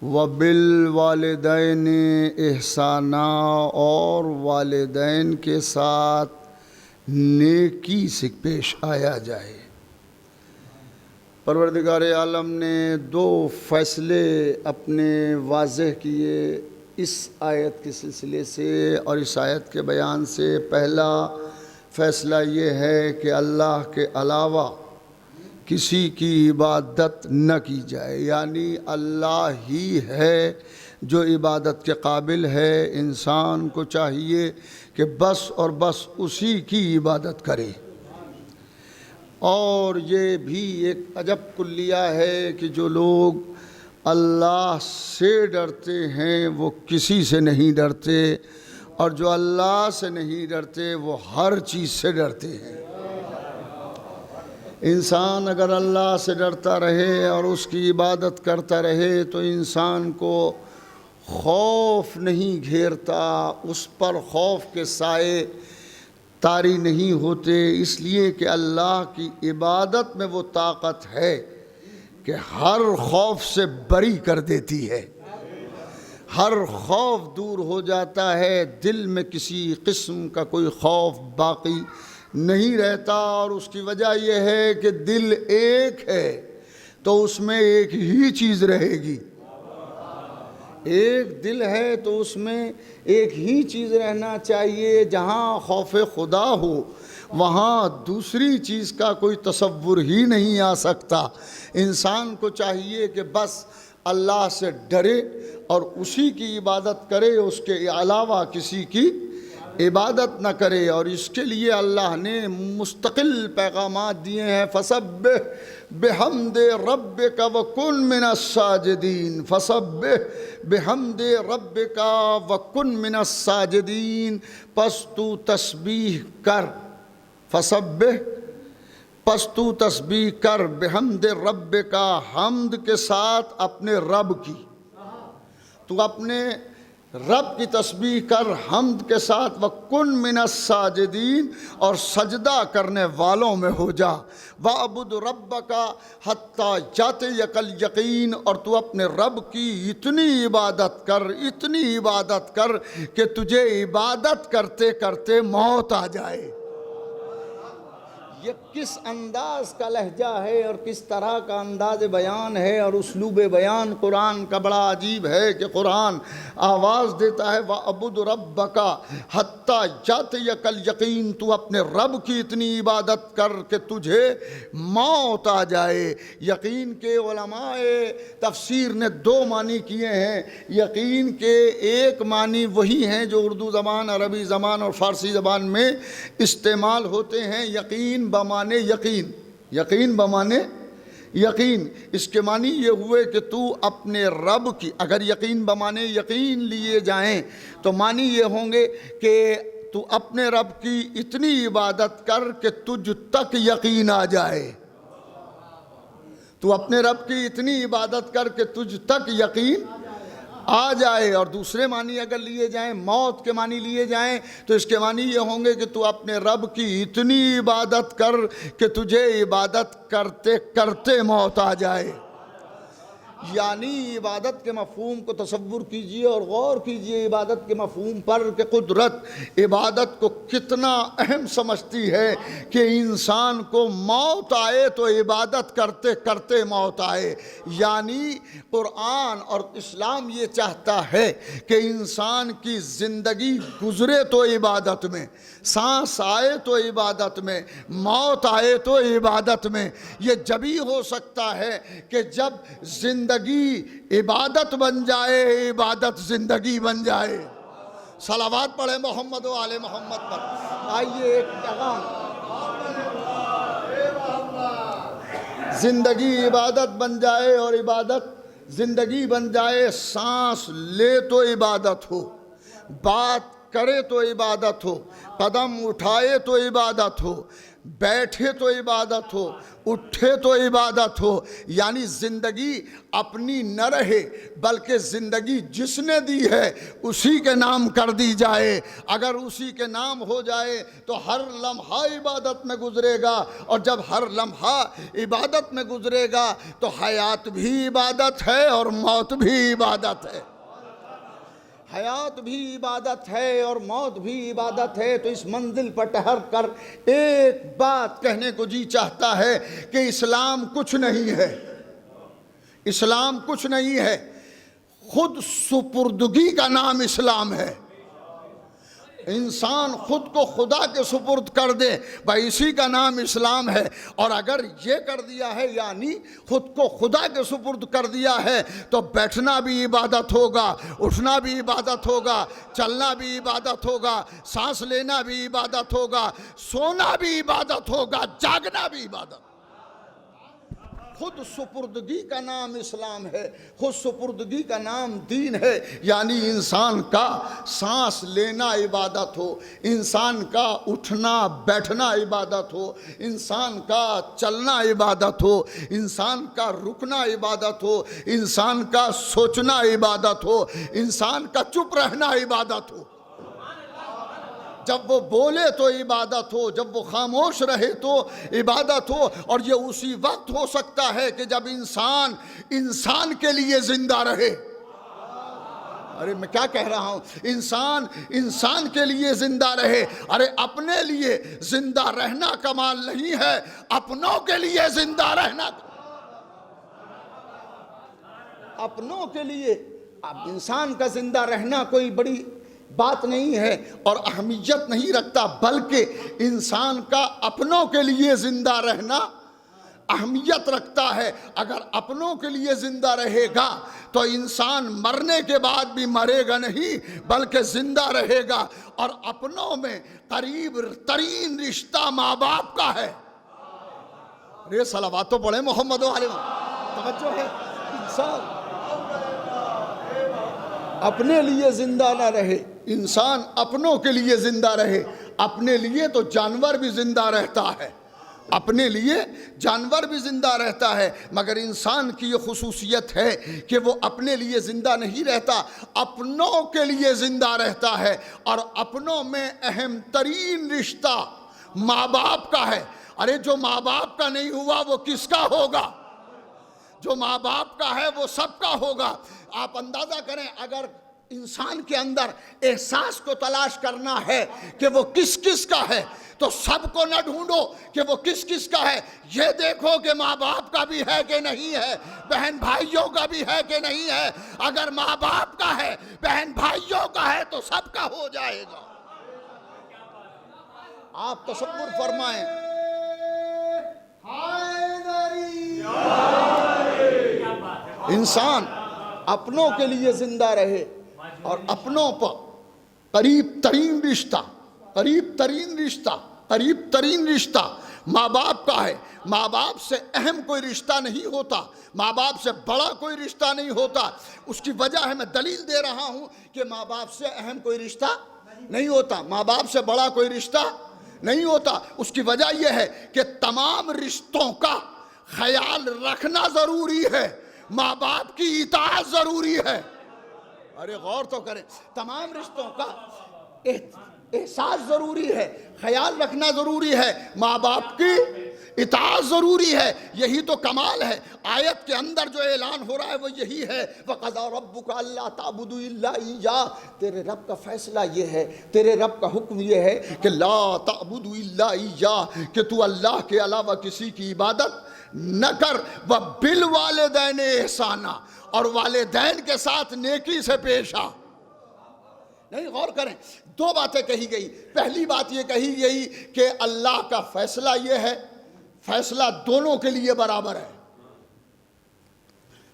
وَبِالْوَالِدَيْنِ احسانا، اور والدین کے ساتھ نیکی سے پیش آیا جائے۔ پروردگار عالم نے 2 فیصلے اپنے واضح کیے اس آیت کے سلسلے سے اور اس آیت کے بیان سے۔ پہلا فیصلہ یہ ہے کہ اللہ کے علاوہ کسی کی عبادت نہ کی جائے، یعنی اللہ ہی ہے جو عبادت کے قابل ہے۔ انسان کو چاہیے کہ بس اور بس اسی کی عبادت کرے۔ اور یہ بھی ایک عجب کلیہ ہے کہ جو لوگ اللہ سے ڈرتے ہیں وہ کسی سے نہیں ڈرتے، اور جو اللہ سے نہیں ڈرتے وہ ہر چیز سے ڈرتے ہیں۔ انسان اگر اللہ سے ڈرتا رہے اور اس کی عبادت کرتا رہے تو انسان کو خوف نہیں گھیرتا، اس پر خوف کے سائے طاری نہیں ہوتے، اس لیے کہ اللہ کی عبادت میں وہ طاقت ہے کہ ہر خوف سے بری کر دیتی ہے، ہر خوف دور ہو جاتا ہے، دل میں کسی قسم کا کوئی خوف باقی نہیں رہتا۔ اور اس کی وجہ یہ ہے کہ دل ایک ہے تو اس میں ایک ہی چیز رہے گی، ایک دل ہے تو اس میں ایک ہی چیز رہنا چاہیے۔ جہاں خوف خدا ہو وہاں دوسری چیز کا کوئی تصور ہی نہیں آ سکتا۔ انسان کو چاہیے کہ بس اللہ سے ڈرے اور اسی کی عبادت کرے، اس کے علاوہ کسی کی عبادت نہ کرے۔ اور اس کے لیے اللہ نے مستقل پیغامات دیے ہیں، فسبح بحمد ربک وکن من الساجدین، فسبح بحمد ربک وکن من الساجدین، پس تو تسبیح کر، فسبح پس تو تسبیح کر، بحمد ربک حمد کے ساتھ اپنے رب کی، تو اپنے رب کی تسبیح کر حمد کے ساتھ، وَكُن مِّنَ السَّاجِدِينَ، اور سجدہ کرنے والوں میں ہو جا، وَعْبُدْ رَبَّكَ حَتَّى يَأْتِيَكَ الْيَقِينُ، اور تو اپنے رب کی اتنی عبادت کر، اتنی عبادت کر کہ تجھے عبادت کرتے کرتے موت آ جائے۔ یہ کس انداز کا لہجہ ہے اور کس طرح کا انداز بیان ہے اور اسلوب بیان قرآن کا بڑا عجیب ہے کہ قرآن آواز دیتا ہے وَعْبُدْ رَبَّكَ حَتَّى يَأْتِيَكَ الْيَقِينُ، تو اپنے رب کی اتنی عبادت کر کہ تجھے موت آ جائے۔ یقین کے علماء تفسیر نے دو معنی کیے ہیں۔ یقین کے ایک معنی وہی ہیں جو اردو زبان، عربی زبان اور فارسی زبان میں استعمال ہوتے ہیں، یقین بمانے یقین، یقین بمانے یقین۔ اس کے معنی یہ ہوئے کہ تو اپنے رب کی، اگر یقین بمانے یقین لیے جائیں تو معنی یہ ہوں گے کہ تو اپنے رب کی اتنی عبادت کر کہ تجھ تک یقین آ جائے، تو اپنے رب کی اتنی عبادت کر کہ تجھ تک یقین آ جائے۔ اور دوسرے معنی اگر لیے جائیں، موت کے معنی لیے جائیں تو اس کے معنی یہ ہوں گے کہ تو اپنے رب کی اتنی عبادت کر کہ تجھے عبادت کرتے کرتے موت آ جائے۔ یعنی عبادت کے مفہوم کو تصور کیجئے اور غور کیجئے عبادت کے مفہوم پر کہ قدرت عبادت کو کتنا اہم سمجھتی ہے کہ انسان کو موت آئے تو عبادت کرتے کرتے موت آئے۔ یعنی قرآن اور اسلام یہ چاہتا ہے کہ انسان کی زندگی گزرے تو عبادت میں، سانس آئے تو عبادت میں، موت آئے تو عبادت میں۔ یہ جبھی ہو سکتا ہے کہ جب زندگی عبادت بن جائے، عبادت زندگی بن جائے۔ صلوات پڑھیں محمد و آل محمد پر۔ آئیے ایک پیغام، زندگی عبادت بن جائے اور عبادت زندگی بن جائے۔ سانس لے تو عبادت ہو، بات کرے تو عبادت ہو، قدم اٹھائے تو عبادت ہو، بیٹھے تو عبادت ہو، اٹھے تو عبادت ہو۔ یعنی زندگی اپنی نہ رہے بلکہ زندگی جس نے دی ہے اسی کے نام کر دی جائے۔ اگر اسی کے نام ہو جائے تو ہر لمحہ عبادت میں گزرے گا، اور جب ہر لمحہ عبادت میں گزرے گا تو حیات بھی عبادت ہے اور موت بھی عبادت ہے۔ حیات بھی عبادت ہے اور موت بھی عبادت ہے۔ تو اس منزل پر ٹھہر کر ایک بات کہنے کو جی چاہتا ہے کہ اسلام کچھ نہیں ہے، اسلام کچھ نہیں ہے، خود سپردگی کا نام اسلام ہے۔ انسان خود کو خدا کے سپرد کر دے، بھائی اسی کا نام اسلام ہے۔ اور اگر یہ کر دیا ہے یعنی خود کو خدا کے سپرد کر دیا ہے تو بیٹھنا بھی عبادت ہوگا، اٹھنا بھی عبادت ہوگا، چلنا بھی عبادت ہوگا، سانس لینا بھی عبادت ہوگا، سونا بھی عبادت ہوگا، جاگنا بھی عبادت۔ خود سپردگی کا نام اسلام ہے، خود سپردگی کا نام دین ہے، یعنی انسان کا سانس لینا عبادت ہو، انسان کا اٹھنا بیٹھنا عبادت ہو، انسان کا چلنا عبادت ہو، انسان کا رکنا عبادت ہو، انسان کا سوچنا عبادت ہو، انسان کا چپ رہنا عبادت ہو۔ جب وہ بولے تو عبادت ہو، جب وہ خاموش رہے تو عبادت ہو۔ اور یہ اسی وقت ہو سکتا ہے کہ جب انسان کے لیے زندہ رہے۔ ارے میں کیا کہہ رہا ہوں، انسان کے لیے زندہ رہے۔ ارے اپنے لیے زندہ رہنا کمال نہیں ہے، اپنوں کے لیے زندہ رہنا، اپنوں کے لیے۔ اب انسان کا زندہ رہنا کوئی بڑی بات نہیں ہے اور اہمیت نہیں رکھتا، بلکہ انسان کا اپنوں کے لیے زندہ رہنا اہمیت رکھتا ہے۔ اگر اپنوں کے لیے زندہ رہے گا تو انسان مرنے کے بعد بھی مرے گا نہیں بلکہ زندہ رہے گا۔ اور اپنوں میں قریب ترین رشتہ ماں باپ کا ہے۔ ارے صلوات تو پڑھیں محمد علیہ وسلم، توجہ ہے۔ انسان اپنے لیے زندہ نہ رہے، انسان اپنوں کے لیے زندہ رہے۔ اپنے لیے تو جانور بھی زندہ رہتا ہے، اپنے لیے جانور بھی زندہ رہتا ہے، مگر انسان کی یہ خصوصیت ہے کہ وہ اپنے لیے زندہ نہیں رہتا، اپنوں کے لیے زندہ رہتا ہے۔ اور اپنوں میں اہم ترین رشتہ ماں باپ کا ہے۔ ارے جو ماں باپ کا نہیں ہوا وہ کس کا ہوگا؟ جو ماں باپ کا ہے وہ سب کا ہوگا۔ آپ اندازہ کریں، اگر انسان کے اندر احساس کو تلاش کرنا ہے کہ وہ کس کس کا ہے تو سب کو نہ ڈھونڈو کہ وہ کس کس کا ہے، یہ دیکھو کہ ماں باپ کا بھی ہے کہ نہیں ہے، بہن بھائیوں کا بھی ہے کہ نہیں ہے۔ اگر ماں باپ کا ہے، بہن بھائیوں کا ہے تو سب کا ہو جائے گا۔ آپ تصور فرمائیں، انسان اپنوں کے لیے زندہ رہے اور اپنوں پر قریب ترین رشتہ ماں باپ کا ہے۔ ماں باپ سے اہم کوئی رشتہ نہیں ہوتا، ماں باپ سے بڑا کوئی رشتہ نہیں ہوتا۔ اس کی وجہ ہے، میں دلیل دے رہا ہوں کہ ماں باپ سے اہم کوئی رشتہ نہیں ہوتا، ماں باپ سے بڑا کوئی رشتہ نہیں ہوتا۔ اس کی وجہ یہ ہے کہ تمام رشتوں کا خیال رکھنا ضروری ہے، ماں باپ کی اطاعت ضروری ہے۔ ارے غور تو کریں، تمام رشتوں کا احساس ضروری ہے، خیال رکھنا ضروری ہے، ماں باپ کی اطاعت ضروری ہے۔ یہی تو کمال ہے۔ آیت کے اندر جو اعلان ہو رہا ہے وہ یہی ہے، وَقَضَىٰ رَبُّكَ أَلَّا تَعْبُدُوا إِلَّا إِيَّاهُ۔ تیرے رب کا فیصلہ یہ ہے، تیرے رب کا حکم یہ ہے کہ لا تعبدوا إِلَّا إِيَّاهُ، کہ تو اللہ کے علاوہ کسی کی عبادت نہ کر۔ وَبِالْوَالِدَيْنِ إِحْسَانًا، اور والدین کے ساتھ نیکی سے پیش آ۔ نہیں، غور کریں، دو باتیں کہی گئی۔ پہلی بات یہ کہی گئی کہ اللہ کا فیصلہ یہ ہے، فیصلہ دونوں کے لیے برابر ہے۔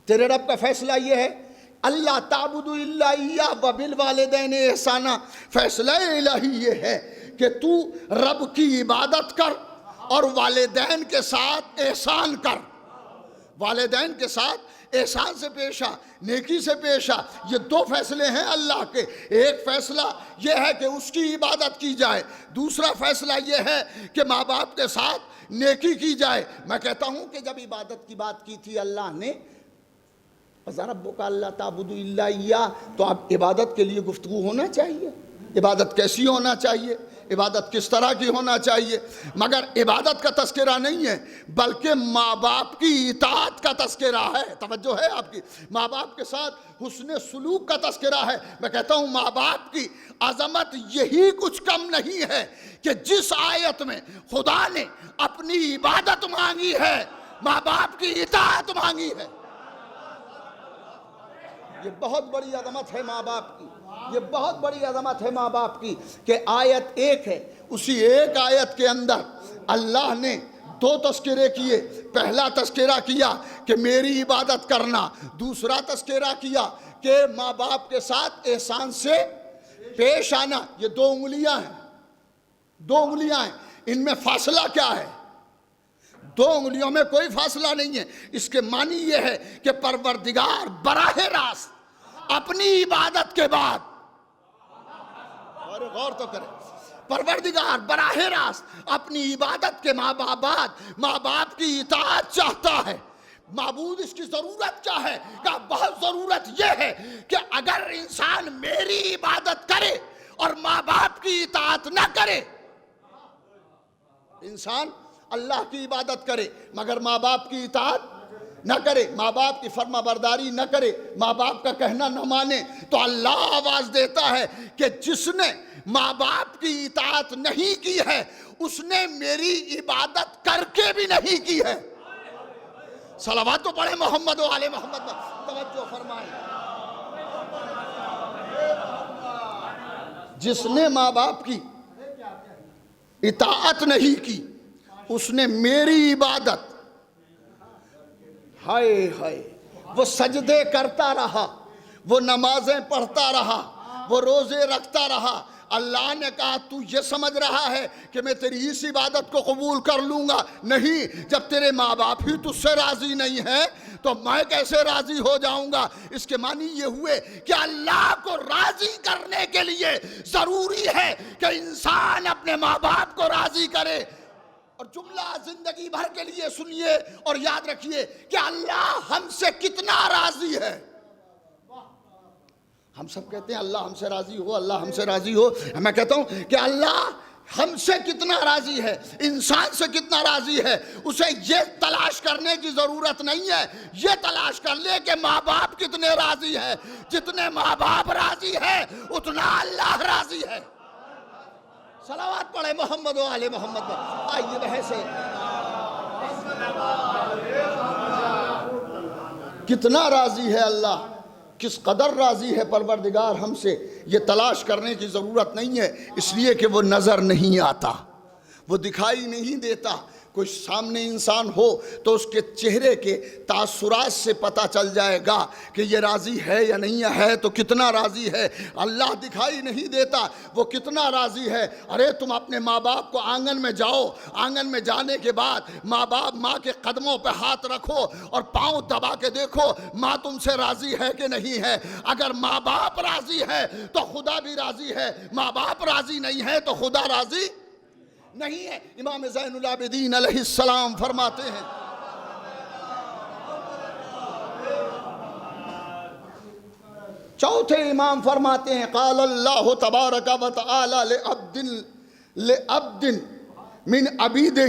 تیرے رب کا فیصلہ یہ ہے، اللہ تعبدوا الا ایہ وبالوالدین احسانا۔ فیصلہ الہی یہ ہے کہ تو رب کی عبادت کر اور والدین کے ساتھ احسان کر، والدین کے ساتھ احسان سے پیش آ، نیکی سے پیش آ۔ یہ دو فیصلے ہیں اللہ کے۔ ایک فیصلہ یہ ہے کہ اس کی عبادت کی جائے، دوسرا فیصلہ یہ ہے کہ ماں باپ کے ساتھ نیکی کی جائے۔ میں کہتا ہوں کہ جب عبادت کی بات کی تھی اللہ نے، وَقَضَىٰ رَبُّكَ أَلَّا تَعْبُدُوا إِلَّا إِيَّاهُ، تو اب عبادت کے لیے گفتگو ہونا چاہیے۔ عبادت کیسی ہونا چاہیے، عبادت کس طرح کی ہونا چاہیے، مگر عبادت کا تذکرہ نہیں ہے بلکہ ماں باپ کی اطاعت کا تذکرہ ہے۔ توجہ ہے آپ کی، ماں باپ کے ساتھ حسن سلوک کا تذکرہ ہے۔ میں کہتا ہوں ماں باپ کی عظمت یہی کچھ کم نہیں ہے کہ جس آیت میں خدا نے اپنی عبادت مانگی ہے، ماں باپ کی اطاعت مانگی ہے۔ یہ بہت بڑی عظمت ہے ماں باپ کی، یہ بہت بڑی عظمت ہے ماں باپ کی کہ آیت ایک ہے، اسی ایک آیت کے اندر اللہ نے دو تذکرے کیے۔ پہلا تذکرہ کیا کہ میری عبادت کرنا، دوسرا تذکرہ کیا کہ ماں باپ کے ساتھ احسان سے پیش آنا۔ یہ دو انگلیاں ہیں، دو انگلیاں ہیں، ان میں فاصلہ کیا ہے؟ دو انگلیوں میں کوئی فاصلہ نہیں ہے۔ اس کے معنی یہ ہے کہ پروردگار براہ راست اپنی عبادت کے بعد، اور غور تو کریں، پروردگار براہ راست اپنی عبادت کے ماں باپ کی اطاعت چاہتا ہے۔ معبود اس کی ضرورت کیا ہے؟ کہ بہت ضرورت یہ ہے کہ اگر انسان میری عبادت کرے اور ماں باپ کی اطاعت نہ کرے، انسان اللہ کی عبادت کرے مگر ماں باپ کی اطاعت نہ کرے، ماں باپ کی فرما برداری نہ کرے، ماں باپ کا کہنا نہ مانے، تو اللہ آواز دیتا ہے کہ جس نے ماں باپ کی اطاعت نہیں کی ہے اس نے میری عبادت کر کے بھی نہیں کی ہے۔ صلوات تو پڑھے محمد و آل محمد میں، توجہ فرمائیں۔ جس نے ماں باپ کی اطاعت نہیں کی اس نے میری عبادت، ہائے ہائے، وہ سجدے کرتا رہا، وہ نمازیں پڑھتا رہا، وہ روزے رکھتا رہا، اللہ نے کہا تو یہ سمجھ رہا ہے کہ میں تیری اس عبادت کو قبول کر لوں گا؟ نہیں، جب تیرے ماں باپ ہی تجھ سے راضی نہیں ہے تو میں کیسے راضی ہو جاؤں گا؟ اس کے معنی یہ ہوئے کہ اللہ کو راضی کرنے کے لیے ضروری ہے کہ انسان اپنے ماں باپ کو راضی کرے۔ اور جملہ زندگی بھر کے لیے سنیے اور یاد رکھیے کہ اللہ ہم سے کتنا راضی ہے۔ ہم سب کہتے ہیں اللہ ہم سے راضی ہو، اللہ ہم سے راضی ہو، میں کہتا ہوں کہ اللہ ہم سے کتنا راضی ہے، انسان سے کتنا راضی ہے، اسے یہ تلاش کرنے کی ضرورت نہیں ہے، یہ تلاش کر لے کہ ماں باپ کتنے راضی ہے۔ جتنے ماں باپ راضی ہے اتنا اللہ راضی ہے۔ صلوات پڑھے محمد و آل محمد میں۔ آئیے بحث ہے کتنا راضی ہے اللہ، کس قدر راضی ہے پروردگار ہم سے، یہ تلاش کرنے کی ضرورت نہیں ہے، اس لیے کہ وہ نظر نہیں آتا، وہ دکھائی نہیں دیتا۔ کوئی سامنے انسان ہو تو اس کے چہرے کے تاثرات سے پتہ چل جائے گا کہ یہ راضی ہے یا نہیں ہے، تو کتنا راضی ہے۔ اللہ دکھائی نہیں دیتا، وہ کتنا راضی ہے۔ ارے تم اپنے ماں باپ کو آنگن میں جاؤ، آنگن میں جانے کے بعد ماں کے قدموں پہ ہاتھ رکھو اور پاؤں دبا کے دیکھو ماں تم سے راضی ہے کہ نہیں ہے۔ اگر ماں باپ راضی ہے تو خدا بھی راضی ہے، ماں باپ راضی نہیں ہے تو خدا راضی نہیں ہے۔ امام زین العابدین علیہ السلام فرماتے ہیں، چوتھے امام فرماتے ہیں، قال اللہ تبارک و تعالی لعبد من عبیدہ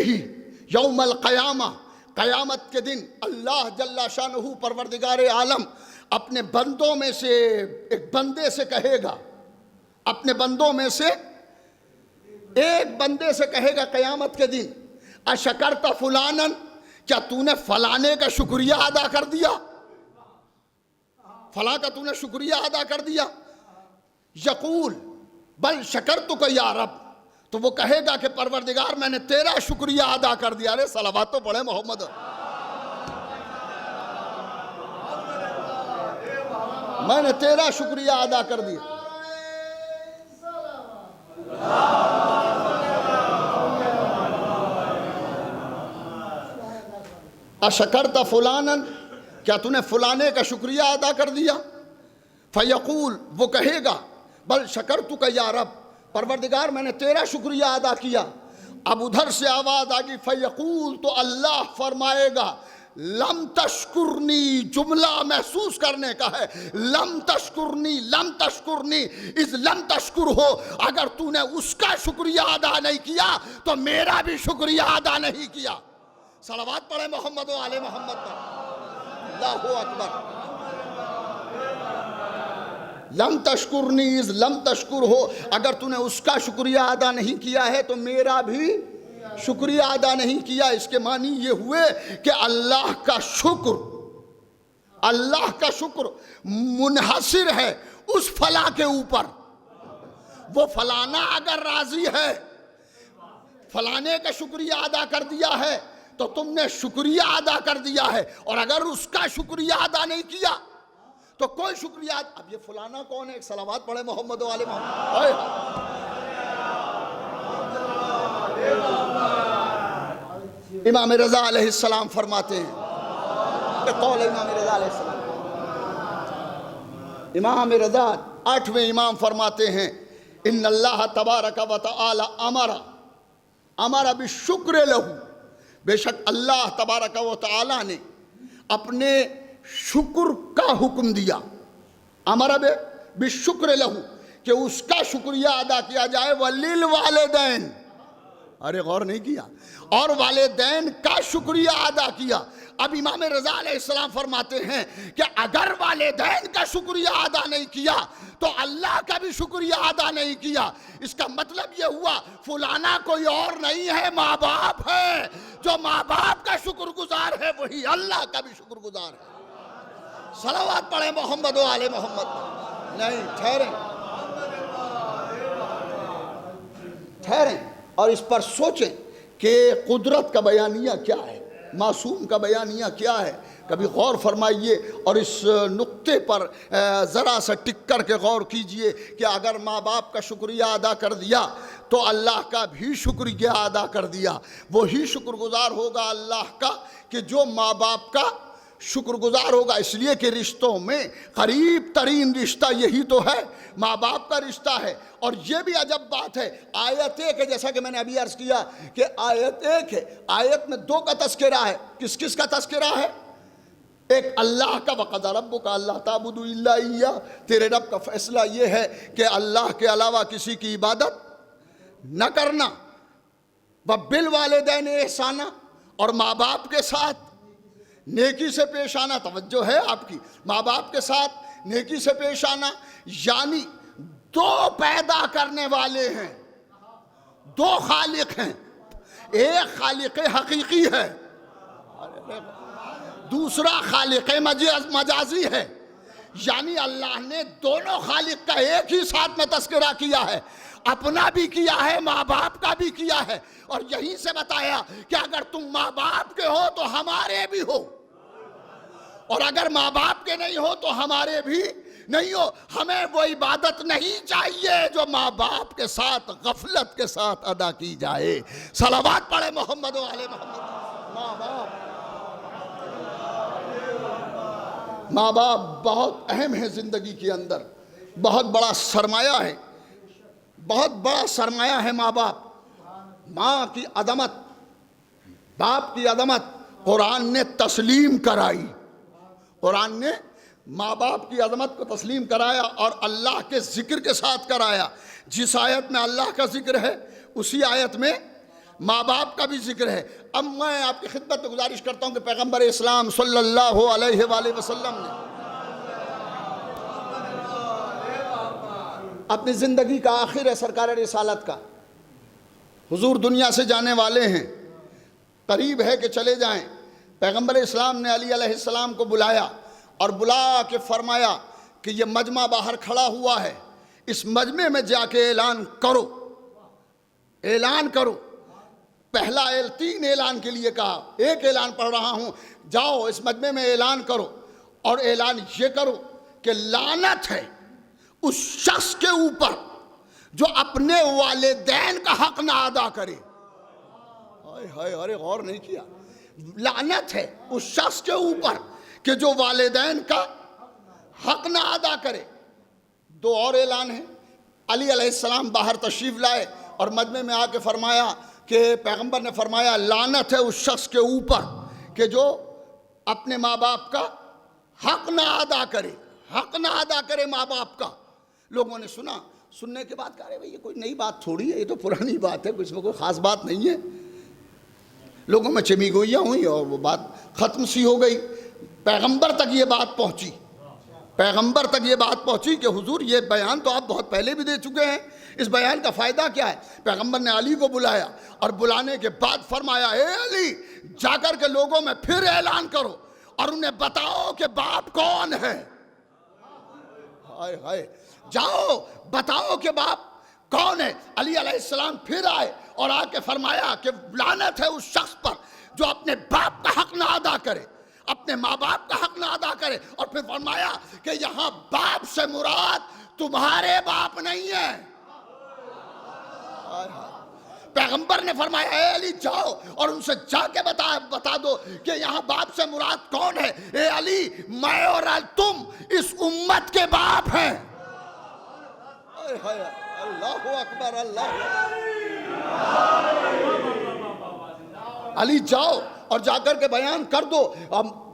یوم القیامہ، قیامت کے دن اللہ جل شانہ پروردگار عالم اپنے بندوں میں سے ایک بندے سے کہے گا، اپنے بندوں میں سے ایک بندے سے کہے گا قیامت کے دن، اشکرت فلانن، کیا تو نے فلانے کا شکریہ ادا کر دیا؟ فلاں کا تو نے شکریہ ادا کر دیا؟ یقول بل شکرتک یا رب، تو وہ کہے گا کہ پروردگار میں نے تیرا شکریہ ادا کر دیا۔ ارے صلوات تو پڑھے محمد، میں نے تیرا شکریہ ادا کر دیا۔ اشکرت فلانن، کیا تو نے فلانے کا شکریہ ادا کر دیا؟ فیقول، وہ کہے گا بل شکرتک یا رب، پروردگار میں نے تیرا شکریہ ادا کیا۔ اب ادھر سے آواز آگی فیقول، تو اللہ فرمائے گا لم تشکرنی، جملہ محسوس کرنے کا ہے، لم تشکرنی، لم تشکرنی، اس لم تشکر ہو، اگر تو نے اس کا شکریہ ادا نہیں کیا تو میرا بھی شکریہ ادا نہیں کیا۔ صلوات پڑھے محمد و آل محمد پر، اللہ اکبر۔ لم تشکرنی، اس لم تشکر ہو، اگر تو نے اس کا شکریہ ادا نہیں کیا ہے تو میرا بھی شکریہ ادا نہیں کیا۔ اس کے معنی یہ ہوئے کہ اللہ کا شکر اللہ کا شکر منحصر ہے اس فلاں کے اوپر. وہ فلانا اگر راضی ہے، فلانے کا شکریہ ادا کر دیا ہے تو تم نے شکریہ ادا کر دیا ہے، اور اگر اس کا شکریہ ادا نہیں کیا تو کوئی شکریہ. اب یہ فلانا کون ہے؟ ایک صلوات پڑھے محمد و آل محمد. امام رضا علیہ السلام فرماتے ہیں، قول امام رضا علیہ السلام، امام رضا 8ویں امام فرماتے ہیں ان اللہ تبارک و تعالی امر بالشکر لہو، بے شک اللہ تبارک و تعالی نے اپنے شکر کا حکم دیا. امر بالشکر لہو کہ اس کا شکریہ ادا کیا جائے. وللوالدین، ارے غور نہیں کیا، اور والدین کا شکریہ ادا کیا. اب امام رضا علیہ السلام فرماتے ہیں کہ اگر والدین کا شکریہ ادا نہیں کیا تو اللہ کا بھی شکریہ ادا نہیں کیا. اس کا مطلب یہ ہوا فلانا کوئی اور نہیں ہے، ماں باپ ہے. جو ماں باپ کا شکر گزار ہے وہی اللہ کا بھی شکر گزار ہے. صلوات پڑھیں محمد و آل محمد. نہیں، ٹھہریں اور اس پر سوچیں کہ قدرت کا بیانیہ کیا ہے، معصوم کا بیانیہ کیا ہے. کبھی غور فرمائیے اور اس نقطے پر ذرا سا ٹک کر کے غور کیجئے کہ اگر ماں باپ کا شکریہ ادا کر دیا تو اللہ کا بھی شکریہ ادا کر دیا. وہی شکر گزار ہوگا اللہ کا کہ جو ماں باپ کا شکر گزار ہوگا. اس لیے کہ رشتوں میں قریب ترین رشتہ یہی تو ہے، ماں باپ کا رشتہ ہے. اور یہ بھی عجب بات ہے، آیت ایک ہے، جیسا کہ میں نے ابھی عرض کیا کہ آیت ایک ہے، آیت میں 2 کا تذکرہ ہے. کس کس کا تذکرہ ہے؟ ایک اللہ کا، وَقَضَىٰ رَبُّكَ أَلَّا تَعْبُدُوا إِلَّا إِيَّاهُ، تیرے رب کا فیصلہ یہ ہے کہ اللہ کے علاوہ کسی کی عبادت نہ کرنا. وَبِالْوَالِدَيْنِ إِحْسَانًا، اور ماں باپ کے ساتھ نیکی سے پیش آنا. توجہ ہے آپ کی، ماں باپ کے ساتھ نیکی سے پیش آنا. یعنی 2 پیدا کرنے والے ہیں، 2 خالق ہیں. ایک خالق حقیقی ہے، دوسرا خالق مجازی ہے. یعنی اللہ نے دونوں خالق کا ایک ہی ساتھ میں تذکرہ کیا ہے، اپنا بھی کیا ہے، ماں باپ کا بھی کیا ہے. اور یہیں سے بتایا کہ اگر تم ماں باپ کے ہو تو ہمارے بھی ہو، اور اگر ماں باپ کے نہیں ہو تو ہمارے بھی نہیں ہو. ہمیں وہ عبادت نہیں چاہیے جو ماں باپ کے ساتھ غفلت کے ساتھ ادا کی جائے. صلوات پڑھے محمد و آل محمد. ماں باپ بہت اہم ہے زندگی کے اندر، بہت بڑا سرمایہ ہے، بہت بڑا سرمایہ ہے ماں باپ. ماں کی عظمت، باپ کی عظمت قرآن نے تسلیم کرائی. قرآن نے ماں باپ کی عظمت کو تسلیم کرایا اور اللہ کے ذکر کے ساتھ کرایا. جس آیت میں اللہ کا ذکر ہے اسی آیت میں ماں باپ کا بھی ذکر ہے. اب میں آپ کی خدمت میں گزارش کرتا ہوں کہ پیغمبر اسلام صلی اللہ علیہ وآلہ وسلم نے اپنی زندگی کا آخر ہے سرکار رسالت کا. حضور دنیا سے جانے والے ہیں، قریب ہے کہ چلے جائیں. پیغمبر اسلام نے علی علیہ السلام کو بلایا اور بلا کے فرمایا کہ یہ مجمع باہر کھڑا ہوا ہے، اس مجمع میں جا کے اعلان کرو، اعلان کرو. پہلا 3 اعلان کے لیے کہا، ایک اعلان پڑھ رہا ہوں، جاؤ اس مجمع میں اعلان کرو، اور اعلان یہ کرو کہ لعنت ہے اس شخص کے اوپر جو اپنے والدین کا حق نہ ادا کرے. ارے غور نہیں کیا. لعنت ہے اس شخص کے اوپر کہ جو والدین کا حق نہ ادا کرے. 2 اور اعلان ہیں. علی علیہ السلام باہر تشریف لائے اور مجمع میں آ کے فرمایا کہ پیغمبر نے فرمایا لعنت ہے اس شخص کے اوپر کہ جو اپنے ماں باپ کا حق نہ ادا کرے، حق نہ ادا کرے ماں باپ کا. لوگوں نے سنا، سننے کے بعد کہا رہے بھئی یہ کوئی نئی بات تھوڑی ہے، یہ تو پرانی بات ہے، اس میں کوئی خاص بات نہیں ہے. لوگوں میں چمی گوئیاں ہوئیں اور وہ بات ختم سی ہو گئی. پیغمبر تک یہ بات پہنچی، پیغمبر تک یہ بات پہنچی کہ حضور یہ بیان تو آپ بہت پہلے بھی دے چکے ہیں، اس بیان کا فائدہ کیا ہے؟ پیغمبر نے علی کو بلایا اور بلانے کے بعد فرمایا اے علی جا کر کے لوگوں میں پھر اعلان کرو اور انہیں بتاؤ کہ باپ کون ہے. ہائے ہائے، جاؤ بتاؤ کہ باپ کون ہے. علی علیہ السلام پھر آئے اور آ کے فرمایا کہ لعنت ہے اس شخص پر جو اپنے باپ کا حق نہ ادا کرے، اپنے ماں باپ کا حق نہ ادا کرے. اور پھر فرمایا کہ یہاں باپ سے مراد تمہارے باپ نہیں ہے. پیغمبر نے فرمایا اے علی جاؤ اور ان سے جا کے بتا دو کہ یہاں باپ سے مراد کون ہے. اے علی، میں اور تم اس امت کے باپ ہیں. اللہ اکبر، اللہ. علی جاؤ اور جا کر کے بیان کر دو.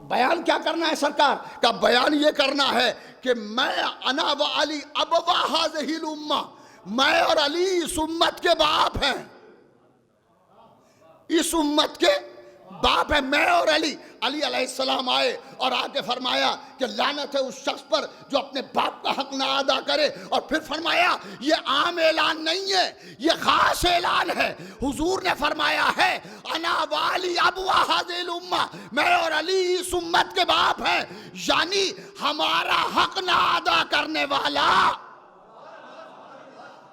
بیان کیا کرنا ہے سرکار کا؟ بیان یہ کرنا ہے کہ میں انا و علی ابوا ہذہ الامہ، میں اور علی اس امت کے باپ ہیں، اس امت کے باپ ہے میں اور علی. علی علیہ السلام آئے اور آ کے فرمایا کہ لعنت ہے اس شخص پر جو اپنے باپ کا حق نہ ادا کرے. اور پھر فرمایا یہ عام اعلان نہیں ہے، یہ خاص اعلان ہے. حضور نے فرمایا ہے انا والی ابوا ہذہ الامہ، میں اور علی اس امت کے باپ ہیں، یعنی ہمارا حق نہ ادا کرنے والا.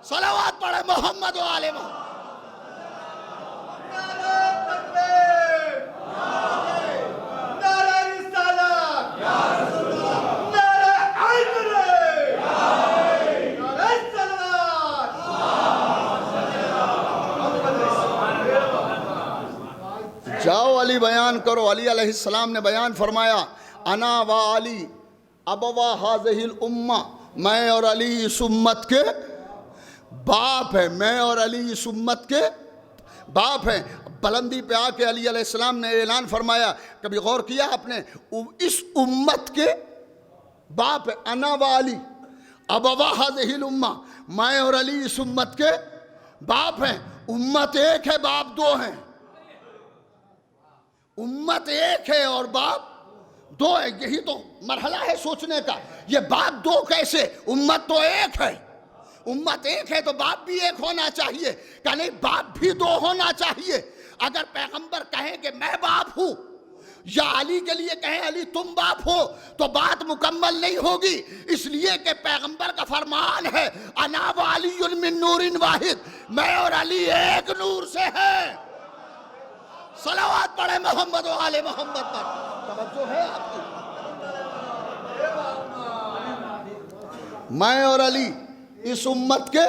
صلوات پڑھے محمد و آل محمد. جاؤ علی بیان کرو. علی علیہ السلام نے بیان فرمایا انا و علی ابوا ہذہ الامہ، میں اور علی اس امت کے باپ ہیں، میں اور علی اس امت کے باپ ہیں. بلندی پہ آ کے علی علیہ السلام نے اعلان فرمایا. کبھی غور کیا آپ نے؟ اس امت کے باپ ہے. انا و علی ابوا ہذہ الامہ، میں اور علی اس امت کے باپ ہیں. امت ایک ہے، باپ دو ہیں. امت ایک ہے اور باپ دو ہے. یہی تو مرحلہ ہے سوچنے کا. یہ باپ دو کیسے؟ امت تو ایک ہے. امت ایک ہے تو باپ بھی ایک ہونا چاہیے، کہ نہیں باپ بھی دو ہونا چاہیے. اگر پیغمبر کہیں کہ میں باپ ہوں یا علی کے لیے کہیں علی تم باپ ہو تو بات مکمل نہیں ہوگی. اس لیے کہ پیغمبر کا فرمان ہے انا و علی من نور واحد، میں اور علی ایک نور سے ہیں. صلوات پڑھے محمد و آل محمد پر. توجہ ہے آپ کی؟ میں اور علی اس امت کے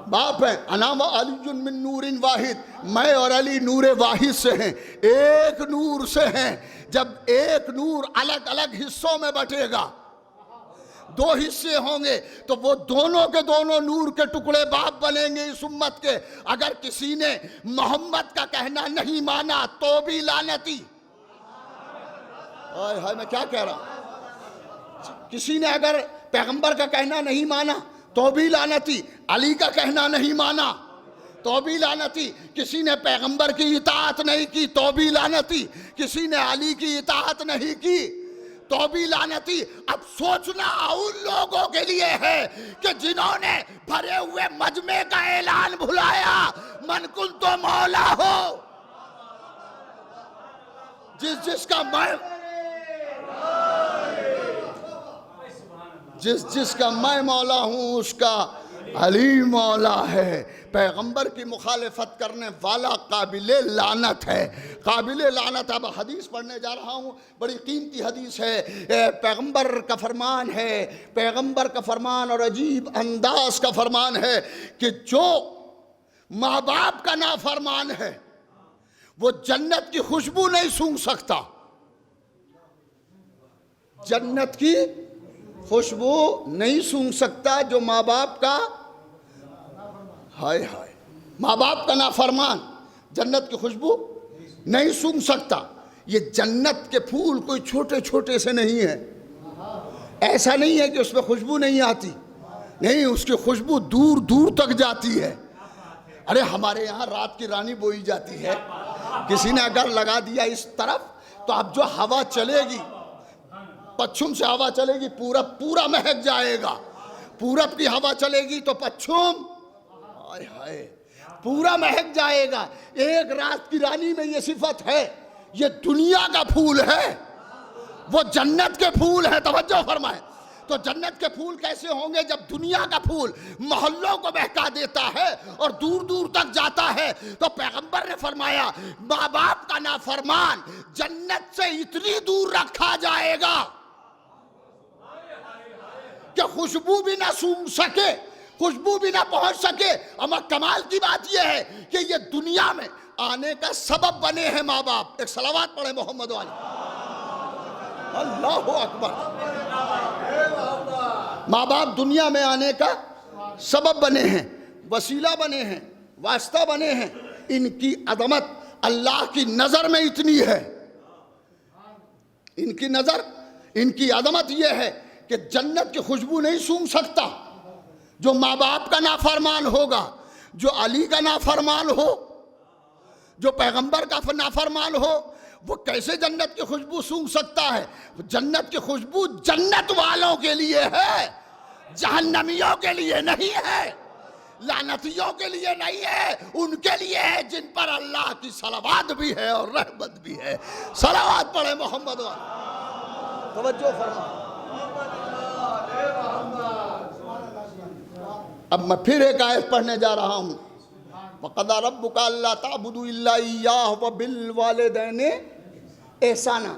باپ ہیں. انا و علی من نور واحد، میں اور علی نور واحد سے ہیں، ایک نور سے ہیں. جب ایک نور الگ الگ حصوں میں بٹے گا، دو حصے ہوں گے تو وہ دونوں کے دونوں نور کے ٹکڑے باپ بنیں گے اس امت کے. اگر کسی نے محمد کا کہنا نہیں مانا تو بھی لعنتی. میں کیا کہہ رہا ہوں؟ کسی نے اگر پیغمبر کا کہنا نہیں مانا تو بھی لعنتی. علی کا کہنا نہیں مانا تو بھی لعنتی. کسی نے پیغمبر کی اطاعت نہیں کی تو بھی لعنتی. کسی نے علی کی اطاعت نہیں کی تو بھی لعنتی. اب سوچنا ان لوگوں کے لیے ہے کہ جنہوں نے بھرے ہوئے مجمع کا اعلان بھلایا من کنت مولا ہو، جس کا میں مولا ہوں اس کا علی مولا ہے. پیغمبر کی مخالفت کرنے والا قابل لعنت ہے، قابل لعنت. اب حدیث پڑھنے جا رہا ہوں، بڑی قیمتی حدیث ہے. پیغمبر کا فرمان ہے، پیغمبر کا فرمان اور عجیب انداز کا فرمان ہے کہ جو ماں باپ کا نافرمان ہے وہ جنت کی خوشبو نہیں سونگھ سکتا. جنت کی خوشبو نہیں سونگھ سکتا جو ماں باپ کا ہائے ہائے ماں باپ کا نافرمان جنت کی خوشبو نہیں سونگھ سکتا. یہ جنت کے پھول کوئی چھوٹے چھوٹے سے نہیں ہے. ایسا نہیں ہے کہ اس میں خوشبو نہیں آتی، نہیں، اس کی خوشبو دور دور تک جاتی ہے. ارے ہمارے یہاں رات کی رانی بوئی جاتی ہے، کسی نے اگر لگا دیا اس طرف تو اب جو ہوا چلے گی، پچھم سے ہوا چلے گی، پورا مہک جائے گا. پورب کی ہوا چلے گی تو پچھم ہائے ہائے پورا مہک جائے گا. ایک رات کی رانی میں یہ صفت ہے. یہ دنیا کا پھول ہے، وہ جنت کے پھول ہیں. توجہ فرمائیں. تو جنت کے پھول کیسے ہوں گے؟ جب دنیا کا پھول محلوں کو بہکا دیتا ہے اور دور دور تک جاتا ہے. تو پیغمبر نے فرمایا ماں باپ کا نافرمان جنت سے اتنی دور رکھا جائے گا کہ خوشبو بھی نہ سونگھ سکے, خوشبو بھی نہ پہنچ سکے. اما کمال کی بات یہ ہے کہ یہ دنیا میں آنے کا سبب بنے ہیں ماں باپ. ایک صلوات پڑھے محمد والی. اللہ اکبر. ماں باپ دنیا میں آنے کا سبب بنے ہیں, وسیلہ بنے ہیں, واسطہ بنے ہیں. ان کی عظمت اللہ کی نظر میں اتنی ہے, ان کی نظر, ان کی عظمت یہ ہے کہ جنت کی خوشبو نہیں سونگھ سکتا. جو ماں باپ کا نافرمان ہوگا, جو علی کا نافرمان ہو, جو پیغمبر کا نافرمان ہو, وہ کیسے جنت کی خوشبو سونگھ سکتا ہے؟ جنت کی خوشبو جنت والوں کے لیے ہے, جہنمیوں کے لیے نہیں ہے, لعنتیوں کے لیے نہیں ہے. ان کے لیے ہے جن پر اللہ کی صلوات بھی ہے اور رحمت بھی ہے. صلوات پڑھے محمد والے. توجہ فرما. اب میں پھر ایک آیت پڑھنے جا رہا ہوں. وَقَضَىٰ رَبُّكَ أَلَّا تَعْبُدُوا إِلَّا إِيَّاهُ وَبِالْوَالِدَيْنِ احسانا.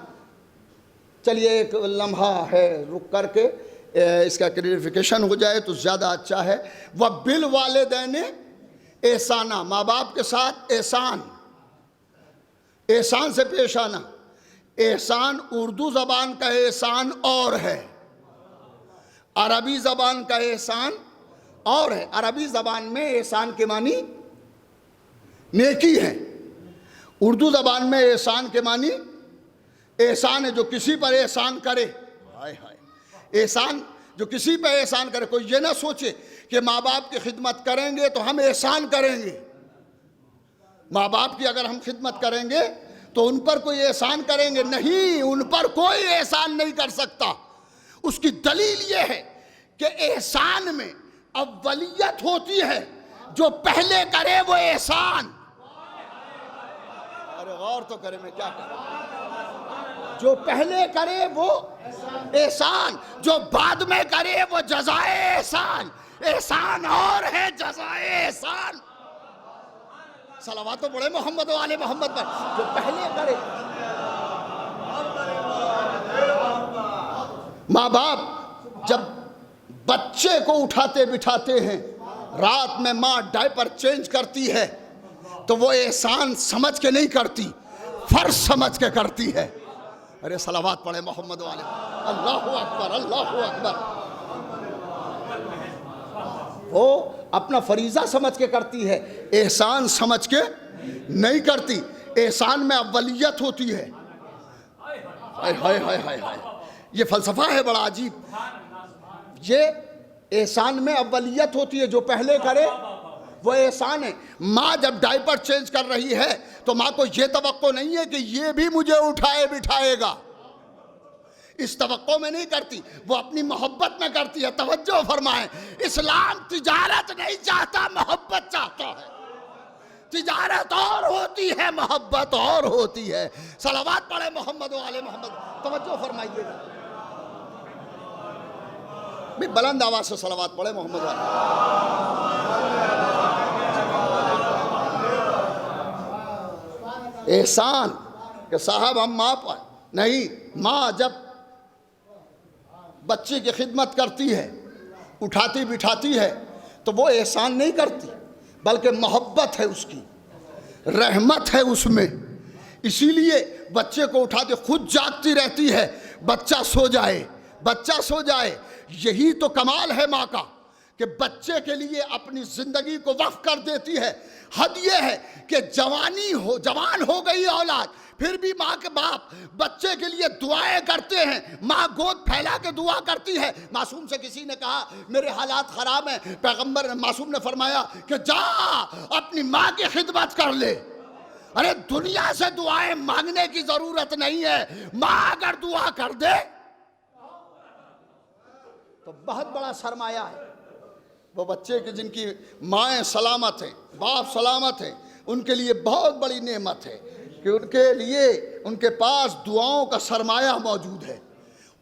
چلیے ایک لمحہ ہے رک کر کے اس کا کلیریفیکیشن ہو جائے تو زیادہ اچھا ہے. وَبِالْوَالِدَيْنِ احسانا, ماں باپ کے ساتھ احسان, احسان سے پیش آنا. احسان اردو زبان کا احسان اور ہے, عربی زبان کا احسان اور ہے. عربی زبان میں احسان کے معنی نیکی ہے. اردو زبان میں احسان کے معنی احسان ہے جو کسی پر احسان کرے. ہائے ہائے, احسان جو کسی پہ احسان کرے. کوئی یہ نہ سوچے کہ ماں باپ کی خدمت کریں گے تو ہم احسان کریں گے. ماں باپ کی اگر ہم خدمت کریں گے تو ان پر کوئی احسان کریں گے نہیں, ان پر کوئی احسان نہیں کر سکتا. اس کی دلیل یہ ہے کہ احسان میں اولیت ہوتی ہے, جو پہلے کرے وہ احسان. ارے غور تو کرے, میں کیا کروں. جو پہلے کرے وہ احسان, جو بعد میں کرے وہ جزائے احسان. احسان اور ہے, جزائے احسان. صلوات تو پڑھے محمد و آل محمد پر. جو پہلے کرے. ماں باپ جب بچے کو اٹھاتے بٹھاتے ہیں, رات میں ماں ڈائپر چینج کرتی ہے تو وہ احسان سمجھ کے نہیں کرتی, فرض سمجھ کے کرتی ہے. ارے صلوات پڑھے محمد والے. اللہ اکبر, اللہ اکبر. وہ اپنا فریضہ سمجھ کے کرتی ہے, احسان سمجھ کے نہیں کرتی. احسان میں اولیت ہوتی ہے. ہائے ہائے ہائے ہائے ہائے, یہ فلسفہ ہے بڑا عجیب. یہ احسان میں اولیت ہوتی ہے, جو پہلے کرے وہ احسان ہے. ماں جب ڈائپر چینج کر رہی ہے تو ماں کو یہ توقع نہیں ہے کہ یہ بھی مجھے اٹھائے بٹھائے گا. اس توقع میں نہیں کرتی, وہ اپنی محبت میں کرتی ہے. توجہ فرمائیں, اسلام تجارت نہیں چاہتا, محبت چاہتا ہے. تجارت اور ہوتی ہے, محبت اور ہوتی ہے. صلوات پڑھے محمد و آل محمد. توجہ فرمائیے گا بھی, بلند آواز سے صلوات پڑھے محمد والے. احسان کہ صاحب ہم ماں پر نہیں. ماں جب بچے کی خدمت کرتی ہے, اٹھاتی بٹھاتی ہے, تو وہ احسان نہیں کرتی بلکہ محبت ہے اس کی, رحمت ہے اس میں. اسی لیے بچے کو اٹھاتے, خود جاگتی رہتی ہے, بچہ سو جائے, بچہ سو جائے. یہی تو کمال ہے ماں کا کہ بچے کے لیے اپنی زندگی کو وقف کر دیتی ہے. حد یہ ہے کہ جوان ہو گئی اولاد, پھر بھی ماں کے باپ بچے کے لیے دعائیں کرتے ہیں. ماں گود پھیلا کے دعا کرتی ہے. معصوم سے کسی نے کہا میرے حالات خراب ہیں, پیغمبر معصوم نے فرمایا کہ جا اپنی ماں کی خدمت کر لے. ارے دنیا سے دعائیں مانگنے کی ضرورت نہیں ہے, ماں اگر دعا کر دے تو بہت بڑا سرمایہ ہے. وہ بچے کے جن کی مائیں سلامت ہیں, باپ سلامت ہیں, ان کے لیے بہت بڑی نعمت ہے کہ ان کے لیے ان کے پاس دعاؤں کا سرمایہ موجود ہے.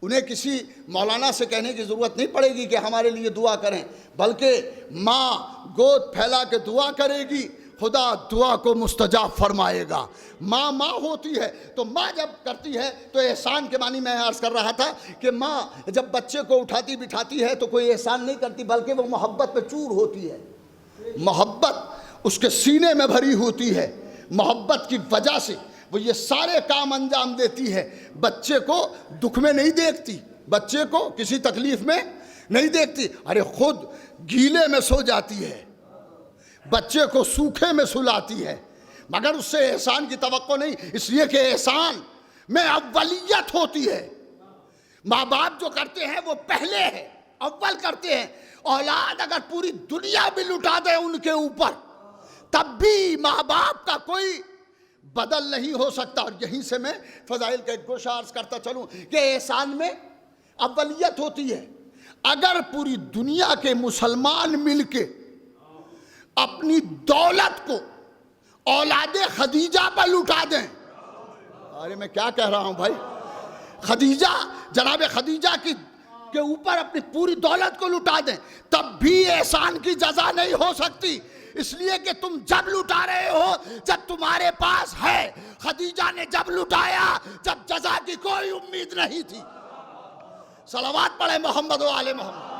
انہیں کسی مولانا سے کہنے کی ضرورت نہیں پڑے گی کہ ہمارے لیے دعا کریں، بلکہ ماں گود پھیلا کے دعا کرے گی، خدا دعا کو مستجاب فرمائے گا. ماں ہوتی ہے تو ماں جب کرتی ہے تو احسان کے معنی میں عرض کر رہا تھا کہ ماں جب بچے کو اٹھاتی بٹھاتی ہے تو کوئی احسان نہیں کرتی، بلکہ وہ محبت پہ چور ہوتی ہے. محبت اس کے سینے میں بھری ہوتی ہے، محبت کی وجہ سے وہ یہ سارے کام انجام دیتی ہے. بچے کو دکھ میں نہیں دیکھتی، بچے کو کسی تکلیف میں نہیں دیکھتی. ارے خود گیلے میں سو جاتی ہے، بچے کو سوکھے میں سلاتی ہے، مگر اس سے احسان کی توقع نہیں، اس لیے کہ احسان میں اولیت ہوتی ہے. ماں باپ جو کرتے ہیں وہ پہلے ہے، اول کرتے ہیں. اولاد اگر پوری دنیا بھی لٹا دے ان کے اوپر تب بھی ماں باپ کا کوئی بدل نہیں ہو سکتا. اور یہیں سے میں فضائل کا ایک گوشہ عرض کرتا چلوں کہ احسان میں اولیت ہوتی ہے. اگر پوری دنیا کے مسلمان مل کے اپنی دولت کو اولاد خدیجہ پر لٹا دیں، ارے میں کیا کہہ رہا ہوں بھائی، خدیجہ جناب خدیجہ کے اوپر اپنی پوری دولت کو لٹا دیں، تب بھی احسان کی جزا نہیں ہو سکتی. اس لیے کہ تم جب لٹا رہے ہو جب تمہارے پاس ہے. خدیجہ نے جب لٹایا جب جزا کی کوئی امید نہیں تھی. صلوات پڑھے محمد و آل محمد.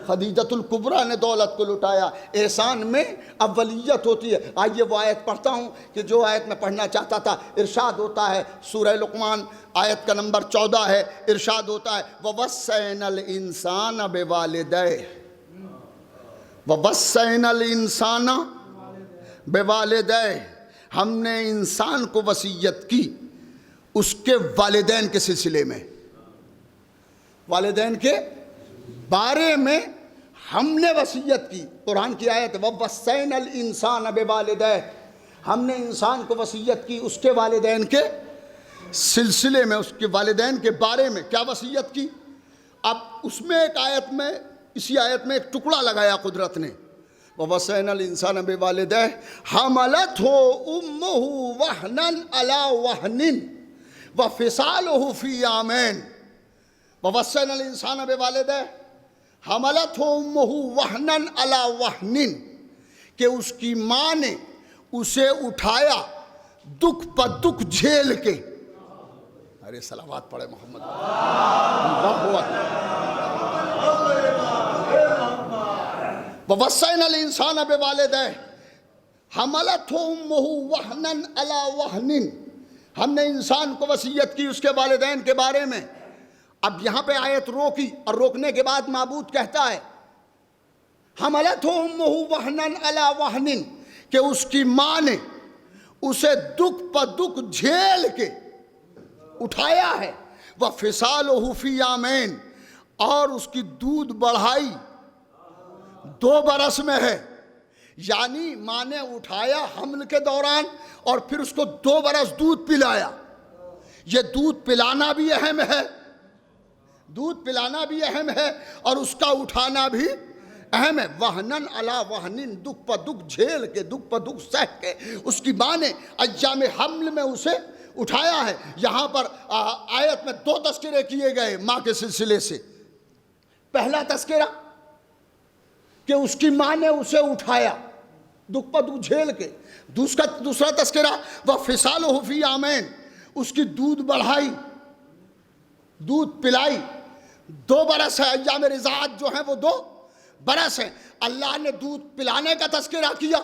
خدیجۃ الکبریٰ نے دولت کو لٹایا. احسان میں اولیت ہوتی ہے. آئیے وہ آیت پڑھتا ہوں کہ جو آیت میں پڑھنا چاہتا تھا. ارشاد ہوتا ہے سورہ لقمان آیت کا نمبر 14 ہے. ارشاد ہوتا ہے وَوَصَّيْنَا الْإِنسَانَ بِوَالِدَيْهِ وَوَصَّيْنَا الْإِنسَانَ بِوَالِدَيْهِ. ہم نے انسان کو وصیت کی اس کے والدین کے سلسلے میں، والدین کے بارے میں ہم نے وصیت کی. قرآن کی آیت وَوَصَّيْنَا الْإِنسَانَ بِوَالِدَيْهِ. ہم نے انسان کو وصیت کی اس کے والدین کے سلسلے میں، اس کے والدین کے بارے میں. کیا وصیت کی؟ اب اس میں ایک آیت میں، اسی آیت میں ایک ٹکڑا لگایا قدرت نے. وَوَصَّيْنَا الْإِنسَانَ بِوَالِدَيْهِ حَمَلَتْهُ أُمُّهُ وَهْنًا عَلَى وَهْنٍ وَفِصَالُهُ فِي عَامَيْنِ. وَوَصَّيْنَا الْإِنسَانَ بِوَالِدَيْهِ حَمَلَتْهُ أُمُّهُ وَهْنًا عَلَى وَهْنٍ کہ اس کی ماں نے اسے اٹھایا دکھ پہ دکھ جھیل کے. ارے صلوات پڑھے محمد. اللہ اکبر. وَوَصَّيْنَا الْإِنسَانَ بِوَالِدَيْهِ حَمَلَتْهُ أُمُّهُ وَهْنًا عَلَى وَهْنٍ. ہم نے انسان کو وصیت کی اس کے والدین کے بارے میں. اب یہاں پہ آیت روکی اور روکنے کے بعد معبود کہتا ہے حَمَلَتْهُ أُمُّهُ وَهْنًا عَلَى وَهْنٍ کہ اس کی ماں نے اسے دکھ پہ دکھ جھیل کے اٹھایا ہے. وَفِصَالُهُ فِي عَامَيْنِ اور اس کی دودھ بڑھائی 2 برس میں ہے. یعنی ماں نے اٹھایا حمل کے دوران اور پھر اس کو 2 برس دودھ پلایا. یہ دودھ پلانا بھی اہم ہے، دودھ پلانا بھی اہم ہے اور اس کا اٹھانا بھی اہم ہے. وہنن علی وہنن دکھ پہ دکھ جھیل کے دکھ پہ دکھ سہ کے اس کی ماں نے ایام حمل میں اسے اٹھایا ہے. یہاں پر آیت میں 2 تذکرے کیے گئے ماں کے سلسلے سے. پہلا تذکرہ کہ اس کی ماں نے اسے اٹھایا دکھ پہ دکھ جھیل کے. دوسرا تذکرہ وَفِصَالُهُ فِي عَامَيْنِ اس کی دودھ بڑھائی، دودھ پلائی. 2 برس ہے. ایام رضاعت جو ہیں وہ 2 برس ہیں. اللہ نے دودھ پلانے کا تذکرہ کیا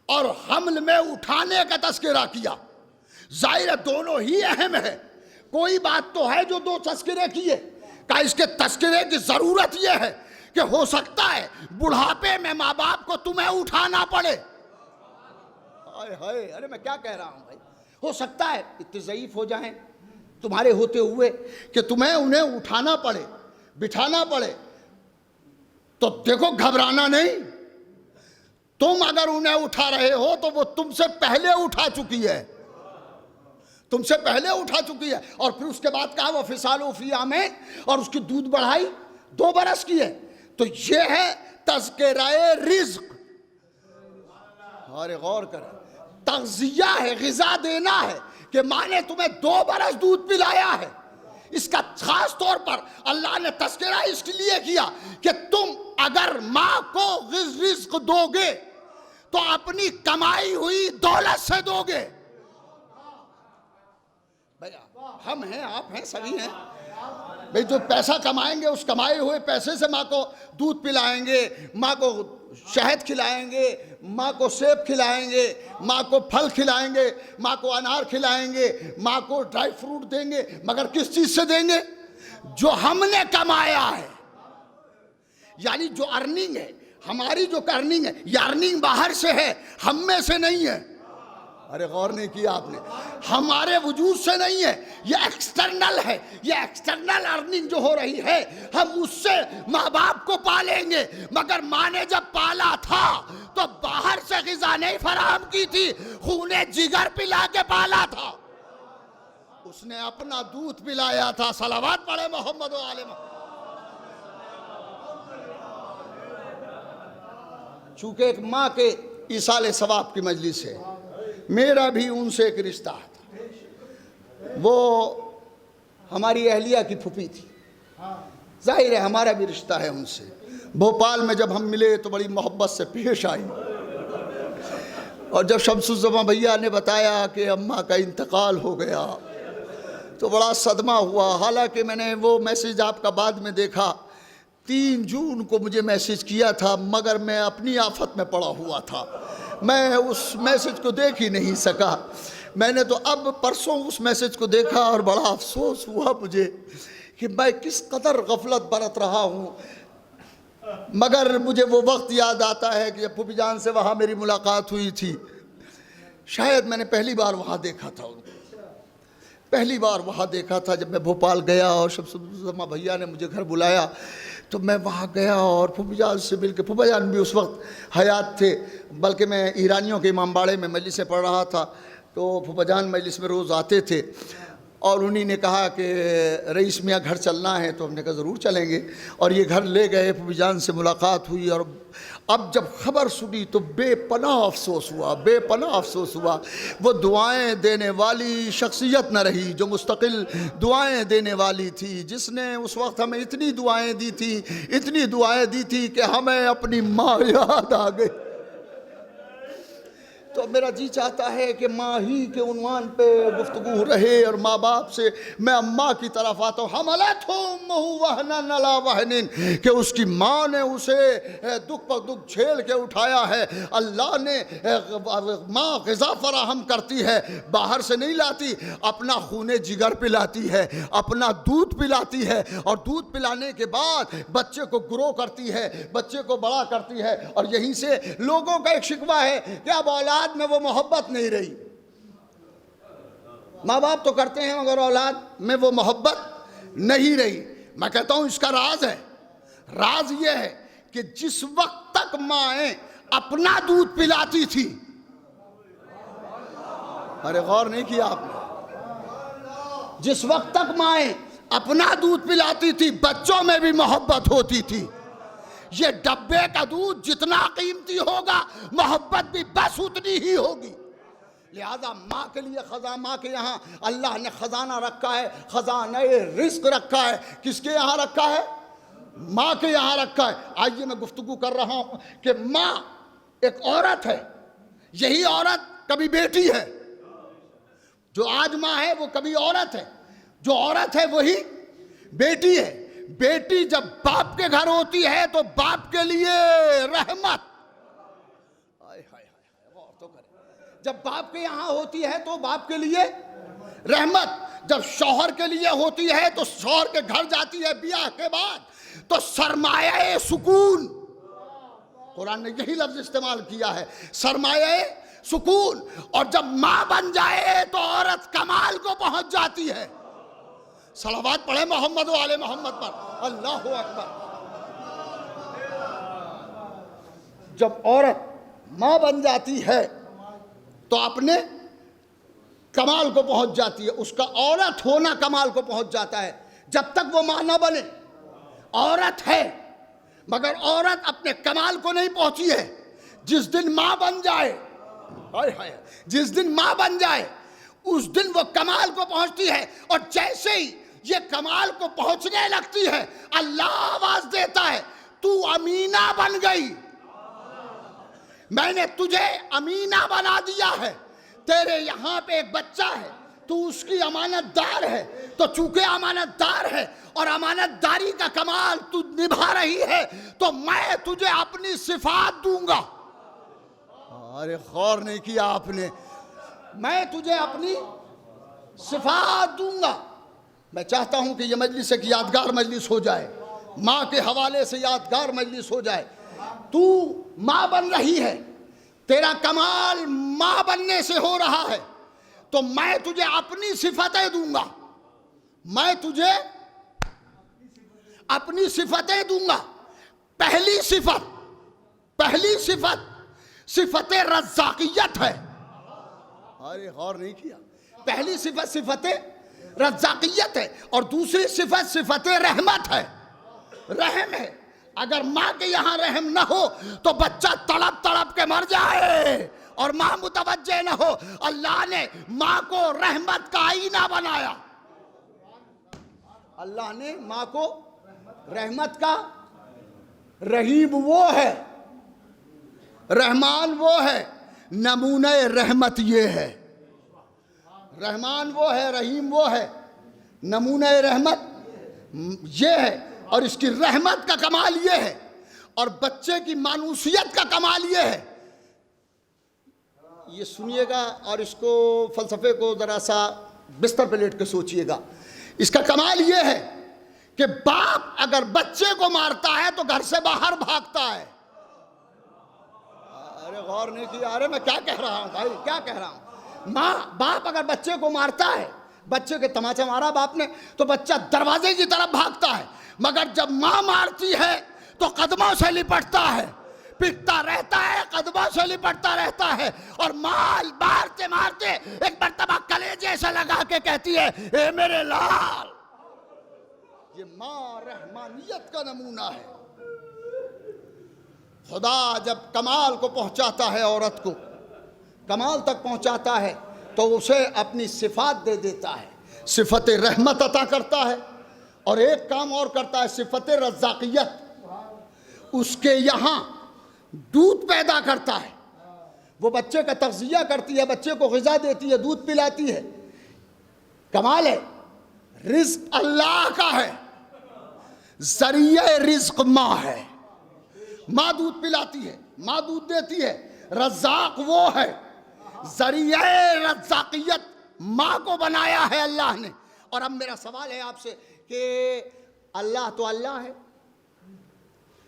اور حمل میں اٹھانے کا تذکرہ کیا. ظاہر دونوں ہی اہم ہے. کوئی بات تو ہے جو 2 تذکرے کیے. کہ اس کے تذکرے کی ضرورت یہ ہے کہ ہو سکتا ہے بڑھاپے میں ماں باپ کو تمہیں اٹھانا پڑے. ارے میں کیا کہہ رہا ہوں بھائی. ہو سکتا ہے اتنے ضعیف ہو جائیں تمہارے ہوتے ہوئے کہ تمہیں انہیں اٹھانا پڑے، بٹھانا پڑے. تو دیکھو گھبرانا نہیں. تم اگر انہیں اٹھا رہے ہو تو وہ تم سے پہلے اٹھا چکی ہے، تم سے پہلے اٹھا چکی ہے. اور پھر اس کے بعد کہا وَفِصَالُهُ فِي عَامَيْنِ اور اس کی دودھ بڑھائی 2 برس کی ہے. تو یہ ہے تذکرہ رزق. اور غور کریں، تغذیہ ہے، غذا دینا ہے کہ ماں نے تمہیں 2 برس دودھ پلایا ہے. اس کا خاص طور پر اللہ نے تذکرہ اس لیے کیا کہ تم اگر ماں کو رزق دو گے تو اپنی کمائی ہوئی دولت سے دو گے. بھائی ہم ہیں، آپ ہیں، سبھی ہیں. بھائی جو پیسہ کمائیں گے اس کمائے ہوئے پیسے سے ماں کو دودھ پلائیں گے، ماں کو شہد کھلائیں گے، ماں کو سیب کھلائیں گے، ماں کو پھل کھلائیں گے، ماں کو انار کھلائیں گے، ماں کو ڈرائی فروٹ دیں گے. مگر کس چیز سے دیں گے؟ جو ہم نے کمایا ہے. یعنی جو ارننگ ہے، ہماری جو ارننگ ہے، یہ ارننگ باہر سے ہے، ہم میں سے نہیں ہے. ارے غور نہیں کیا آپ نے، ہمارے وجود سے نہیں ہے، یہ ایکسٹرنل ہے. یہ ایکسٹرنل ارننگ جو ہو رہی ہے، ہم اس سے ماں باپ کو پالیں گے. مگر ماں نے جب پالا تھا تو باہر سے غذا نہیں فراہم کی تھی، خون جگر پلا کے پالا تھا. اس نے اپنا دودھ پلایا تھا. صلوات پڑھے محمد و آل محمد. چونکہ ایک ماں کے ایصال ثواب کی مجلس ہے، میرا بھی ان سے ایک رشتہ تھا. وہ ہماری اہلیہ کی پھوپھی تھی. ظاہر ہے ہمارا بھی رشتہ ہے ان سے. بھوپال میں جب ہم ملے تو بڑی محبت سے پیش آئی، اور جب شمس الزماں بھیا نے بتایا کہ اماں کا انتقال ہو گیا تو بڑا صدمہ ہوا. حالانکہ میں نے وہ میسیج آپ کا بعد میں دیکھا، 3 جون کو مجھے میسیج کیا تھا، مگر میں اپنی آفت میں پڑا ہوا تھا، میں اس میسیج کو دیکھ ہی نہیں سکا. میں نے تو اب پرسوں اس میسیج کو دیکھا اور بڑا افسوس ہوا مجھے کہ میں کس قدر غفلت برت رہا ہوں. مگر مجھے وہ وقت یاد آتا ہے کہ جب پھوپھی جان سے وہاں میری ملاقات ہوئی تھی. شاید میں نے پہلی بار وہاں دیکھا تھا ان کو، پہلی بار وہاں دیکھا تھا جب میں بھوپال گیا اور شمس الزماں بھیا نے مجھے گھر بلایا تو میں وہاں گیا اور پھوپھی جان سے مل کے. پھوپھی جان بھی اس وقت حیات تھے، بلکہ میں ایرانیوں کے امام باڑے میں مجلسیں پڑھ رہا تھا تو پھوپھی جان مجلس میں روز آتے تھے. اور انہی نے کہا کہ رئیس میاں گھر چلنا ہے، تو ہم نے کہا ضرور چلیں گے. اور یہ گھر لے گئے، پھوپھی جان سے ملاقات ہوئی. اور اب جب خبر سنی تو بے پناہ افسوس ہوا، بے پناہ افسوس ہوا. وہ دعائیں دینے والی شخصیت نہ رہی جو مستقل دعائیں دینے والی تھی، جس نے اس وقت ہمیں اتنی دعائیں دی تھی، اتنی دعائیں دی تھی کہ ہمیں اپنی ماں یاد آ گئی. تو میرا جی چاہتا ہے کہ ماں ہی کے عنوان پہ گفتگو رہے، اور ماں باپ سے میں اماں کی طرف آتا ہوں. حملتہ امہ وہنا علی وہن، کہ اس کی ماں نے اسے دکھ پر دکھ جھیل کے اٹھایا ہے. اللہ نے ماں غذا فراہم کرتی ہے، باہر سے نہیں لاتی، اپنا خون جگر پلاتی ہے، اپنا دودھ پلاتی ہے، اور دودھ پلانے کے بعد بچے کو گرو کرتی ہے، بچے کو بڑا کرتی ہے. اور یہیں سے لوگوں کا ایک شکوہ ہے کہ اب اولاد میں وہ محبت نہیں رہی. ماں باپ تو کرتے ہیں مگر اولاد میں وہ محبت نہیں رہی. میں کہتا ہوں اس کا راز ہے، راز یہ ہے کہ جس وقت تک مائیں اپنا دودھ پلاتی تھی، ارے غور نہیں کیا آپ نے، جس وقت تک مائیں اپنا دودھ پلاتی تھی بچوں میں بھی محبت ہوتی تھی. یہ ڈبے کا دودھ جتنا قیمتی ہوگا محبت بھی بس اتنی ہی ہوگی. لہذا ماں کے لیے ماں کے یہاں اللہ نے خزانہ رکھا ہے، خزانہ رزق رکھا ہے. کس کے یہاں رکھا ہے؟ ماں کے یہاں رکھا ہے. آئیے میں گفتگو کر رہا ہوں کہ ماں ایک عورت ہے. یہی عورت کبھی بیٹی ہے. جو آج ماں ہے وہ کبھی عورت ہے، جو عورت ہے وہی بیٹی ہے. بیٹی جب باپ کے گھر ہوتی ہے تو باپ کے لیے رحمت، جب باپ کے یہاں ہوتی ہے تو باپ کے لیے رحمت، جب شوہر کے لیے ہوتی ہے تو شوہر کے گھر جاتی ہے بیاہ کے بعد تو سرمایہ سکون. قرآن نے یہی لفظ استعمال کیا ہے، سرمایہ سکون. اور جب ماں بن جائے تو عورت کمال کو پہنچ جاتی ہے. صلوات پڑھے محمد و آل محمد پر. اللہ اکبر. جب عورت ماں بن جاتی ہے تو اپنے کمال کو پہنچ جاتی ہے. اس کا عورت ہونا کمال کو پہنچ جاتا ہے. جب تک وہ ماں نہ بنے عورت ہے، مگر عورت اپنے کمال کو نہیں پہنچی ہے. جس دن ماں بن جائے ہائے ہائے، جس دن ماں بن جائے اس دن وہ کمال کو پہنچتی ہے، اور جیسے ہی یہ کمال کو پہنچنے لگتی ہے اللہ آواز دیتا ہے تو امینہ بن گئی، میں نے تجھے امینہ بنا دیا ہے، تیرے یہاں پہ ایک بچہ ہے، تو اس کی امانت دار ہے، تو چونکہ امانت دار ہے اور امانت داری کا کمال تو نبھا رہی ہے تو میں تجھے اپنی صفات دوں گا۔ ارے غور نہیں کیا آپ نے، میں تجھے اپنی صفات دوں گا۔ میں چاہتا ہوں کہ یہ مجلس ایک یادگار مجلس ہو جائے، ماں کے حوالے سے یادگار مجلس ہو جائے۔ تو ماں بن رہی ہے، تیرا کمال ماں بننے سے ہو رہا ہے، تو میں تجھے اپنی صفتیں دوں گا، میں تجھے اپنی صفتیں دوں گا۔ پہلی صفت صفت رزاقیت ہے۔ ارے غور نہیں کیا، پہلی صفت رزاقیت ہے، اور دوسری صفت رحمت ہے، رحم ہے۔ اگر ماں کے یہاں رحم نہ ہو تو بچہ تڑپ تڑپ کے مر جائے، اور ماں متوجہ نہ ہو۔ اللہ نے ماں کو رحمت کا آئینہ بنایا، اللہ نے ماں کو رحمت کا، رحیم وہ ہے، رحمان وہ ہے، نمونہ رحمت یہ ہے۔ رحمان وہ ہے، رحیم وہ ہے، نمونہ رحمت یہ ہے، اور اس کی رحمت کا کمال یہ ہے، اور بچے کی مانوسیت کا کمال یہ ہے۔ یہ سنیے گا اور اس کو فلسفے کو ذرا سا بستر پہ لیٹ کے سوچئے گا۔ اس کا کمال یہ ہے کہ باپ اگر بچے کو مارتا ہے تو گھر سے باہر بھاگتا ہے۔ ارے غور نہیں کیا، ارے میں کیا کہہ رہا ہوں بھائی، کیا کہہ رہا ہوں۔ باپ اگر بچے کو مارتا ہے، بچے کے تماچا مارا باپ نے تو بچہ دروازے کی طرف بھاگتا ہے، مگر جب ماں مارتی ہے تو قدموں سے لپٹتا ہے، پٹتا رہتا ہے، قدموں سے لپٹتا رہتا ہے، اور ماں مارتے مارتے ایک مرتبہ کلیجے سے لگا کے کہتی ہے اے میرے لال۔ یہ ماں رحمانیت کا نمونہ ہے۔ خدا جب کمال کو پہنچاتا ہے، عورت کو کمال تک پہنچاتا ہے تو اسے اپنی صفات دے دیتا ہے، صفت رحمت عطا کرتا ہے، اور ایک کام اور کرتا ہے، صفت رزاقیت۔ اس کے یہاں دودھ پیدا کرتا ہے، وہ بچے کا تغذیہ کرتی ہے، بچے کو غذا دیتی ہے، دودھ پلاتی ہے۔ کمال ہے، رزق اللہ کا ہے، ذریعہ رزق ماں ہے۔ ماں دودھ پلاتی ہے، ماں دودھ دیتی ہے، رزاق وہ ہے، ذریعہ رزاقیت ماں کو بنایا ہے اللہ نے۔ اور اب میرا سوال ہے آپ سے کہ اللہ تو اللہ ہے،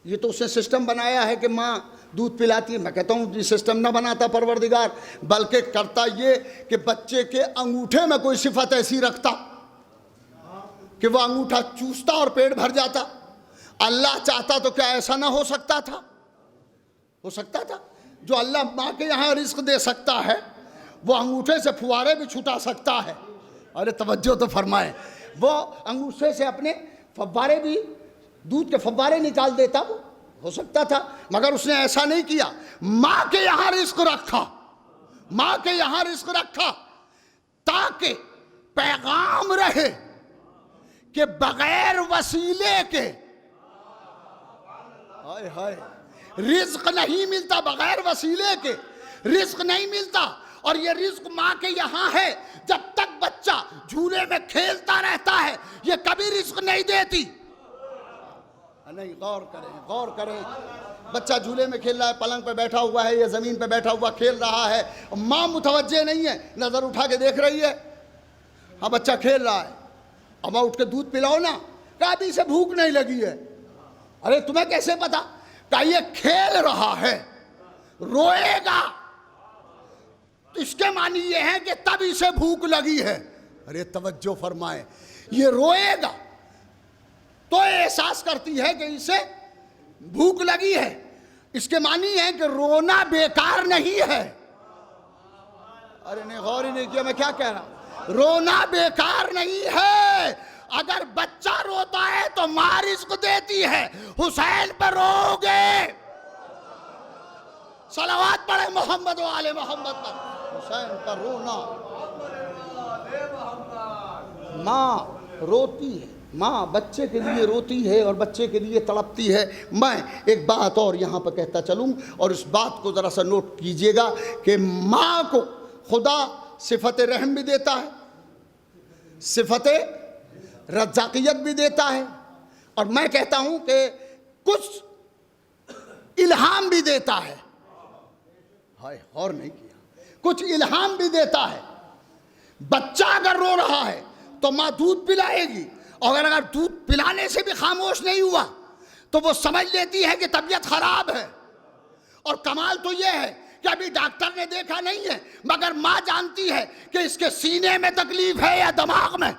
یہ تو اس نے سسٹم بنایا ہے کہ ماں دودھ پلاتی ہے۔ میں کہتا ہوں یہ سسٹم نہ بناتا پروردگار، بلکہ کرتا یہ کہ بچے کے انگوٹھے میں کوئی صفت ایسی رکھتا کہ وہ انگوٹھا چوستا اور پیٹ بھر جاتا۔ اللہ چاہتا تو کیا ایسا نہ ہو سکتا تھا؟ ہو سکتا تھا۔ جو اللہ ماں کے یہاں رزق دے سکتا ہے وہ انگوٹھے سے پھوارے بھی چھٹا سکتا ہے۔ ارے توجہ تو فرمائیں، وہ انگوٹھے سے اپنے فوارے بھی، دودھ کے فوارے نکال دیتا، وہ ہو سکتا تھا، مگر اس نے ایسا نہیں کیا۔ ماں کے یہاں رزق رکھا، ماں کے یہاں رزق رکھا تاکہ پیغام رہے کہ بغیر وسیلے کے ہائے ہائے رزق نہیں ملتا، بغیر وسیلے کے رزق نہیں ملتا۔ اور یہ رزق ماں کے یہاں ہے، جب تک بچہ جھولے میں کھیلتا رہتا ہے یہ کبھی رزق نہیں دیتی۔ نہیں، غور کریں، غور کریں۔ بچہ جھولے میں کھیل رہا ہے، پلنگ پہ بیٹھا ہوا ہے یا زمین پہ بیٹھا ہوا کھیل رہا ہے، ماں متوجہ نہیں ہے، نظر اٹھا کے دیکھ رہی ہے، ہاں بچہ کھیل رہا ہے، اب اٹھ کے دودھ پلاؤ نا، کہ ابھی سے بھوک نہیں لگی ہے۔ ارے تمہیں کیسے پتا؟ کہ یہ کھیل رہا ہے، روئے گا، تو اس کے معنی یہ ہے کہ تب اسے بھوک لگی ہے۔ ارے توجہ فرمائیں، یہ روئے گا تو احساس کرتی ہے کہ اسے بھوک لگی ہے، اس کے معنی ہے کہ رونا بیکار نہیں ہے۔ ارے نہیں، غور ہی نہیں کیا میں کیا کہہ رہا ہوں۔ رونا بیکار نہیں ہے، اگر بچہ روتا ہے تو ماں رزق دیتی ہے۔ حسین پر رو گے، صلوات پڑھے محمد و آل محمد پر. حسین پر رونا. ماں روتی ہے، ماں بچے کے لیے روتی ہے اور بچے کے لیے تڑپتی ہے. میں ایک بات اور یہاں پہ کہتا چلوں، اور اس بات کو ذرا سا نوٹ کیجئے گا کہ ماں کو خدا صفت رحم بھی دیتا ہے، صفت رزاقیت بھی دیتا ہے، اور میں کہتا ہوں کہ کچھ الہام بھی دیتا ہے. ہائے اور نہیں کیا، کچھ الہام بھی دیتا ہے. بچہ اگر رو رہا ہے تو ماں دودھ پلائے گی، اور اگر دودھ پلانے سے بھی خاموش نہیں ہوا تو وہ سمجھ لیتی ہے کہ طبیعت خراب ہے. اور کمال تو یہ ہے کہ ابھی ڈاکٹر نے دیکھا نہیں ہے، مگر ماں جانتی ہے کہ اس کے سینے میں تکلیف ہے یا دماغ میں.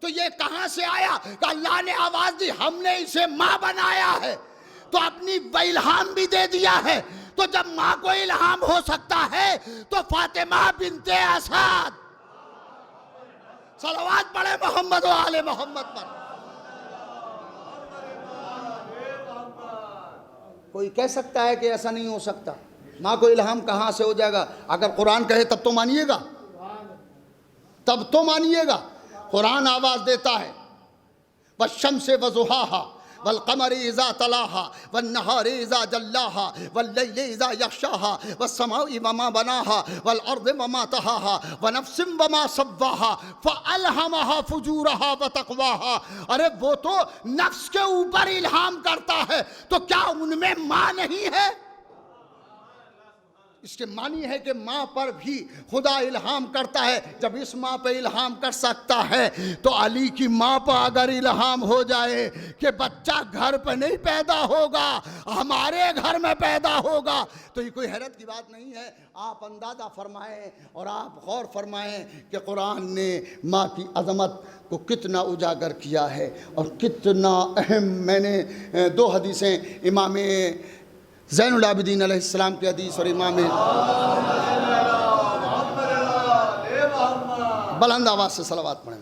تو یہ کہاں سے آیا کہ اللہ نے آواز دی، ہم نے اسے ماں بنایا ہے تو اپنی الہام بھی دے دیا ہے. تو جب ماں کو الہام ہو سکتا ہے تو فاطمہ بنت اسد، صلوات پڑھے محمد و آل محمد پر. کوئی کہہ سکتا ہے کہ ایسا نہیں ہو سکتا؟ ماں کو الہام کہاں سے ہو جائے گا؟ اگر قرآن کہے تب تو مانیے گا، تب تو مانیے گا. قرآن آواز دیتا ہے والشمس وضحاها والقمر اذا تلاها والنهار اذا جلاها والليل اذا يغشاها والسماء وما بناها والارض وما طحاها ونفس وما سواها فالهمها فجورها وتقواها. ارے وہ تو نفس کے اوپر الہام کرتا ہے، تو کیا ان میں ماں نہیں ہے؟ اس کے معنی ہے کہ ماں پر بھی خدا الہام کرتا ہے. جب اس ماں پہ الہام کر سکتا ہے تو علی کی ماں پر اگر الہام ہو جائے کہ بچہ گھر پہ نہیں پیدا ہوگا، ہمارے گھر میں پیدا ہوگا، تو یہ کوئی حیرت کی بات نہیں ہے. آپ اندازہ فرمائیں اور آپ غور فرمائیں کہ قرآن نے ماں کی عظمت کو کتنا اجاگر کیا ہے اور کتنا اہم. میں نے دو حدیثیں، امام زین العابدین علیہ السلام کی حدیث اور امام، بلند آواز سے صلوات پڑھیں.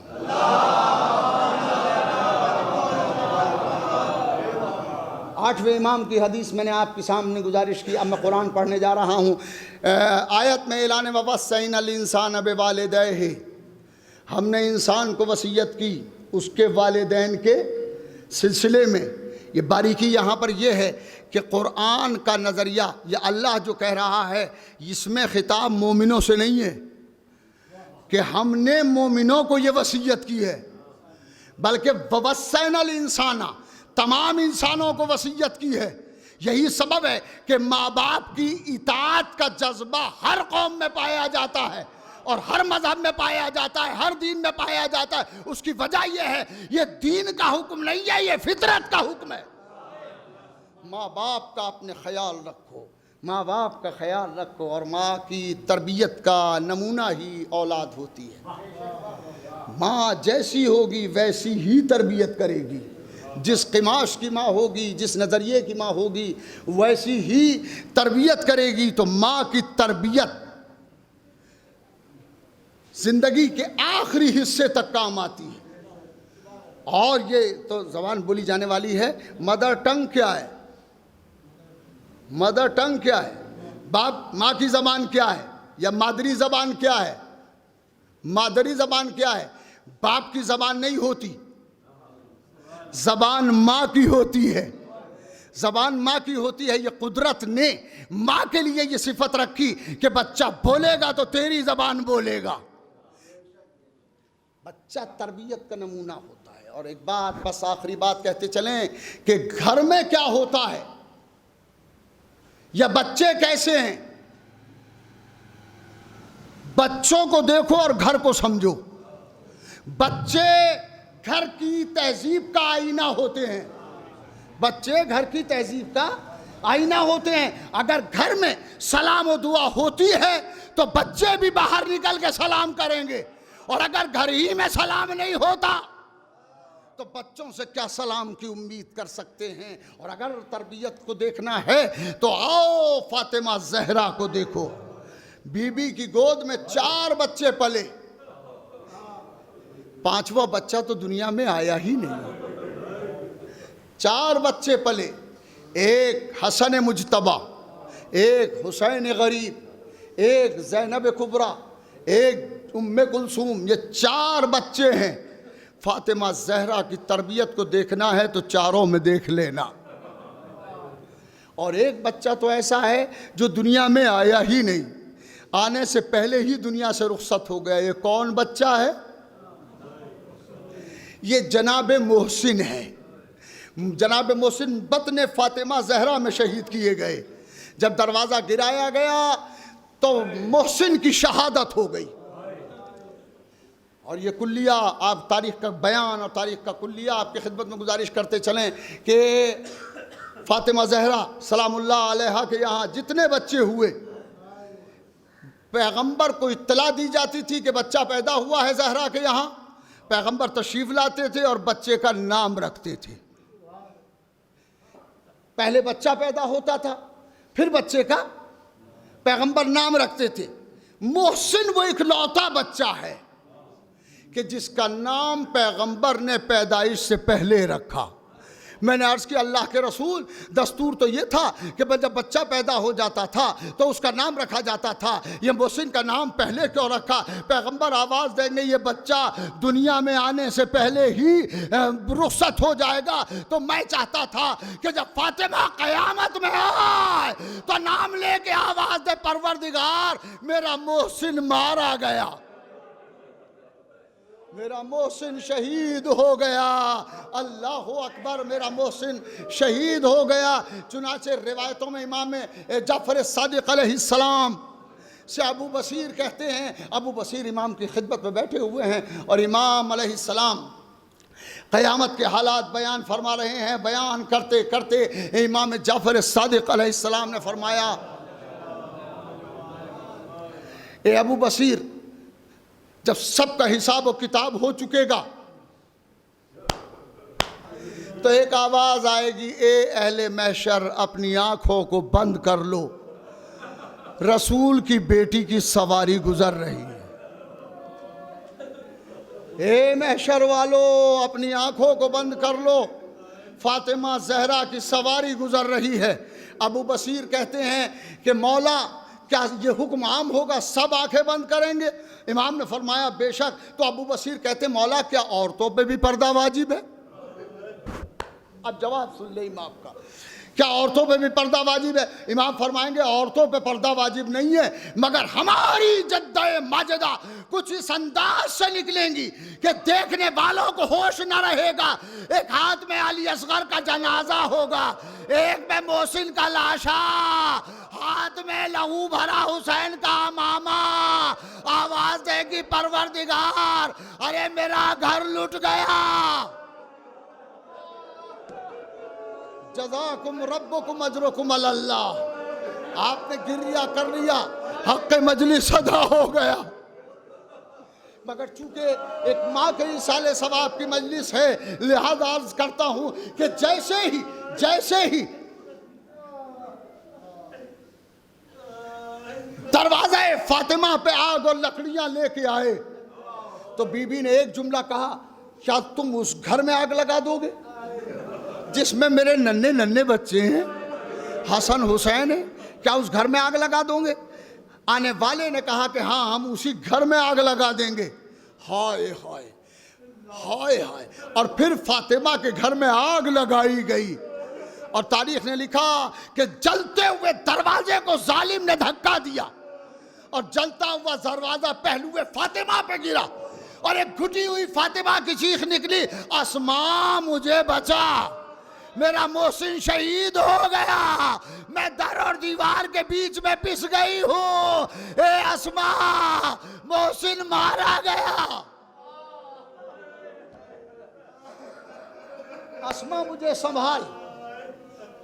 8ویں امام کی حدیث میں نے آپ کے سامنے گزارش کی. اب میں قرآن پڑھنے جا رہا ہوں. آیت میں اعلان وَوَصَّيْنَا الْإِنسَانَ بِوَالِدَيْهِ، ہم نے انسان کو وصیت کی اس کے والدین کے سلسلے میں. یہ باریکی یہاں پر یہ ہے کہ قرآن کا نظریہ، یہ اللہ جو کہہ رہا ہے، اس میں خطاب مومنوں سے نہیں ہے کہ ہم نے مومنوں کو یہ وصیت کی ہے، بلکہ وَوَصَّيْنَا الْإِنسَانَ، تمام انسانوں کو وصیت کی ہے. یہی سبب ہے کہ ماں باپ کی اطاعت کا جذبہ ہر قوم میں پایا جاتا ہے اور ہر مذہب میں پایا جاتا ہے، ہر دین میں پایا جاتا ہے. اس کی وجہ یہ ہے، یہ دین کا حکم نہیں ہے، یہ فطرت کا حکم ہے. ماں باپ کا اپنے خیال رکھو، ماں باپ کا خیال رکھو، اور ماں کی تربیت کا نمونہ ہی اولاد ہوتی ہے. ماں جیسی ہوگی ویسی ہی تربیت کرے گی. جس قماش کی ماں ہوگی، جس نظریے کی ماں ہوگی، ویسی ہی تربیت کرے گی. تو ماں کی تربیت زندگی کے آخری حصے تک کام آتی ہے. اور یہ تو زبان بولی جانے والی ہے. مدر ٹنگ کیا ہے؟ مدر ٹنگ کیا ہے؟ باپ، ماں کی زبان کیا ہے؟ یا مادری زبان کیا ہے؟ مادری زبان کیا ہے؟ باپ کی زبان نہیں ہوتی، زبان ماں کی ہوتی ہے. زبان ماں کی ہوتی ہے. یہ قدرت نے ماں کے لیے یہ صفت رکھی کہ بچہ بولے گا تو تیری زبان بولے گا. بچہ تربیت کا نمونہ ہوتا ہے. اور ایک بات، بس آخری بات کہتے چلیں کہ گھر میں کیا ہوتا ہے یا بچے کیسے ہیں. بچوں کو دیکھو اور گھر کو سمجھو. بچے گھر کی تہذیب کا آئینہ ہوتے ہیں. بچے گھر کی تہذیب کا آئینہ ہوتے ہیں. اگر گھر میں سلام و دعا ہوتی ہے تو بچے بھی باہر نکل کے سلام کریں گے. اور اگر گھر ہی میں سلام نہیں ہوتا تو بچوں سے کیا سلام کی امید کر سکتے ہیں. اور اگر تربیت کو دیکھنا ہے تو آؤ فاطمہ زہرا کو دیکھو. بی بی کی گود میں 4 بچے پلے، 5واں بچہ تو دنیا میں آیا ہی نہیں. 4 بچے پلے. ایک حسن مجتبی، ایک حسین غریب، ایک زینب کبریٰ، ایک ام کلثوم، یہ 4 بچے ہیں۔ فاطمہ زہرا کی تربیت کو دیکھنا ہے تو چاروں میں دیکھ لینا۔ اور ایک بچہ تو ایسا ہے جو دنیا میں آیا ہی نہیں، آنے سے پہلے ہی دنیا سے رخصت ہو گیا۔ یہ کون بچہ ہے؟ یہ جناب محسن ہے۔ جناب محسن بطن فاطمہ زہرا میں شہید کیے گئے۔ جب دروازہ گرایا گیا تو محسن کی شہادت ہو گئی۔ اور یہ کلیہ آپ تاریخ کا بیان اور تاریخ کا کلیہ آپ کی خدمت میں گزارش کرتے چلیں کہ فاطمہ زہرا سلام اللہ علیہا کے یہاں جتنے بچے ہوئے، پیغمبر کو اطلاع دی جاتی تھی کہ بچہ پیدا ہوا ہے زہرا کے یہاں، پیغمبر تشریف لاتے تھے اور بچے کا نام رکھتے تھے۔ پہلے بچہ پیدا ہوتا تھا، پھر بچے کا پیغمبر نام رکھتے تھے۔ محسن وہ اکلوتا بچہ ہے کہ جس کا نام پیغمبر نے پیدائش سے پہلے رکھا۔ میں نے عرض کیا اللہ کے رسول، دستور تو یہ تھا کہ جب بچہ پیدا ہو جاتا تھا تو اس کا نام رکھا جاتا تھا، یہ محسن کا نام پہلے کیوں رکھا؟ پیغمبر آواز دیں گے یہ بچہ دنیا میں آنے سے پہلے ہی رخصت ہو جائے گا، تو میں چاہتا تھا کہ جب فاطمہ قیامت میں آئے تو نام لے کے آواز دے پروردگار میرا محسن مارا گیا، میرا محسن شہید ہو گیا، اللہ اکبر، میرا محسن شہید ہو گیا۔ چنانچہ روایتوں میں امام جعفر صادق علیہ السلام سے ابو بصیر کہتے ہیں، ابو بصیر امام کی خدمت میں بیٹھے ہوئے ہیں اور امام علیہ السلام قیامت کے حالات بیان فرما رہے ہیں۔ بیان کرتے کرتے امام جعفر صادق علیہ السلام نے فرمایا، اے ابو بصیر، جب سب کا حساب و کتاب ہو چکے گا تو ایک آواز آئے گی، اے اہل محشر اپنی آنکھوں کو بند کر لو، رسول کی بیٹی کی سواری گزر رہی ہے۔ اے محشر والو اپنی آنکھوں کو بند کر لو، فاطمہ زہرا کی سواری گزر رہی ہے۔ ابو بصیر کہتے ہیں کہ مولا کیا یہ حکم عام ہوگا، سب آنکھیں بند کریں گے؟ امام نے فرمایا بے شک۔ تو ابو بصیر کہتے ہیں مولا کیا عورتوں پہ بھی پردہ واجب ہے؟ اب جواب سن لے امام کا، کیا عورتوں پہ بھی پردہ واجب ہے؟ امام فرمائیں گے عورتوں پہ پردہ واجب نہیں ہے، مگر ہماری جدہ ماجدہ کچھ اس انداز سے نکلیں گی کہ دیکھنے والوں کو ہوش نہ رہے گا۔ ایک ہاتھ میں علی اصغر کا جنازہ ہوگا، ایک میں محسن کا لاشا، ہاتھ میں لہو بھرا حسین کا ماما، آواز دے گی پروردگار ارے میرا گھر لٹ گیا، جزاکم ربکم اجرکم علی اللہ۔ آپ نے گریہ کر لیا، حق مجلس ادا ہو گیا، مگر چونکہ ایک ماں کے ایصال ثواب کی مجلس ہے، لہذا عرض کرتا ہوں کہ جیسے ہی دروازہ فاطمہ پہ آگ اور لکڑیاں لے کے آئے تو بی بی نے ایک جملہ کہا، کیا تم اس گھر میں آگ لگا دو گے جس میں میرے ننھے بچے ہیں، حسن حسین ہیں؟ کیا اس گھر میں آگ لگا دو گے؟ آنے والے نے کہا کہ ہاں ہم اسی گھر میں آگ لگا دیں گے۔ ہائے ہائے ہائے ہائے، اور پھر فاطمہ کے گھر میں آگ لگائی گئی، اور تاریخ نے لکھا کہ جلتے ہوئے دروازے کو ظالم نے دھکا دیا اور جلتا ہوا دروازہ پہلوئے فاطمہ پہ گرا، اور ایک گھٹی ہوئی فاطمہ کی چیخ نکلی، اسماء مجھے بچا، میرا محسن شہید ہو گیا، میں در اور دیوار کے بیچ میں پس گئی ہوں، اے اسماء محسن مارا گیا، اسماء مجھے سنبھال۔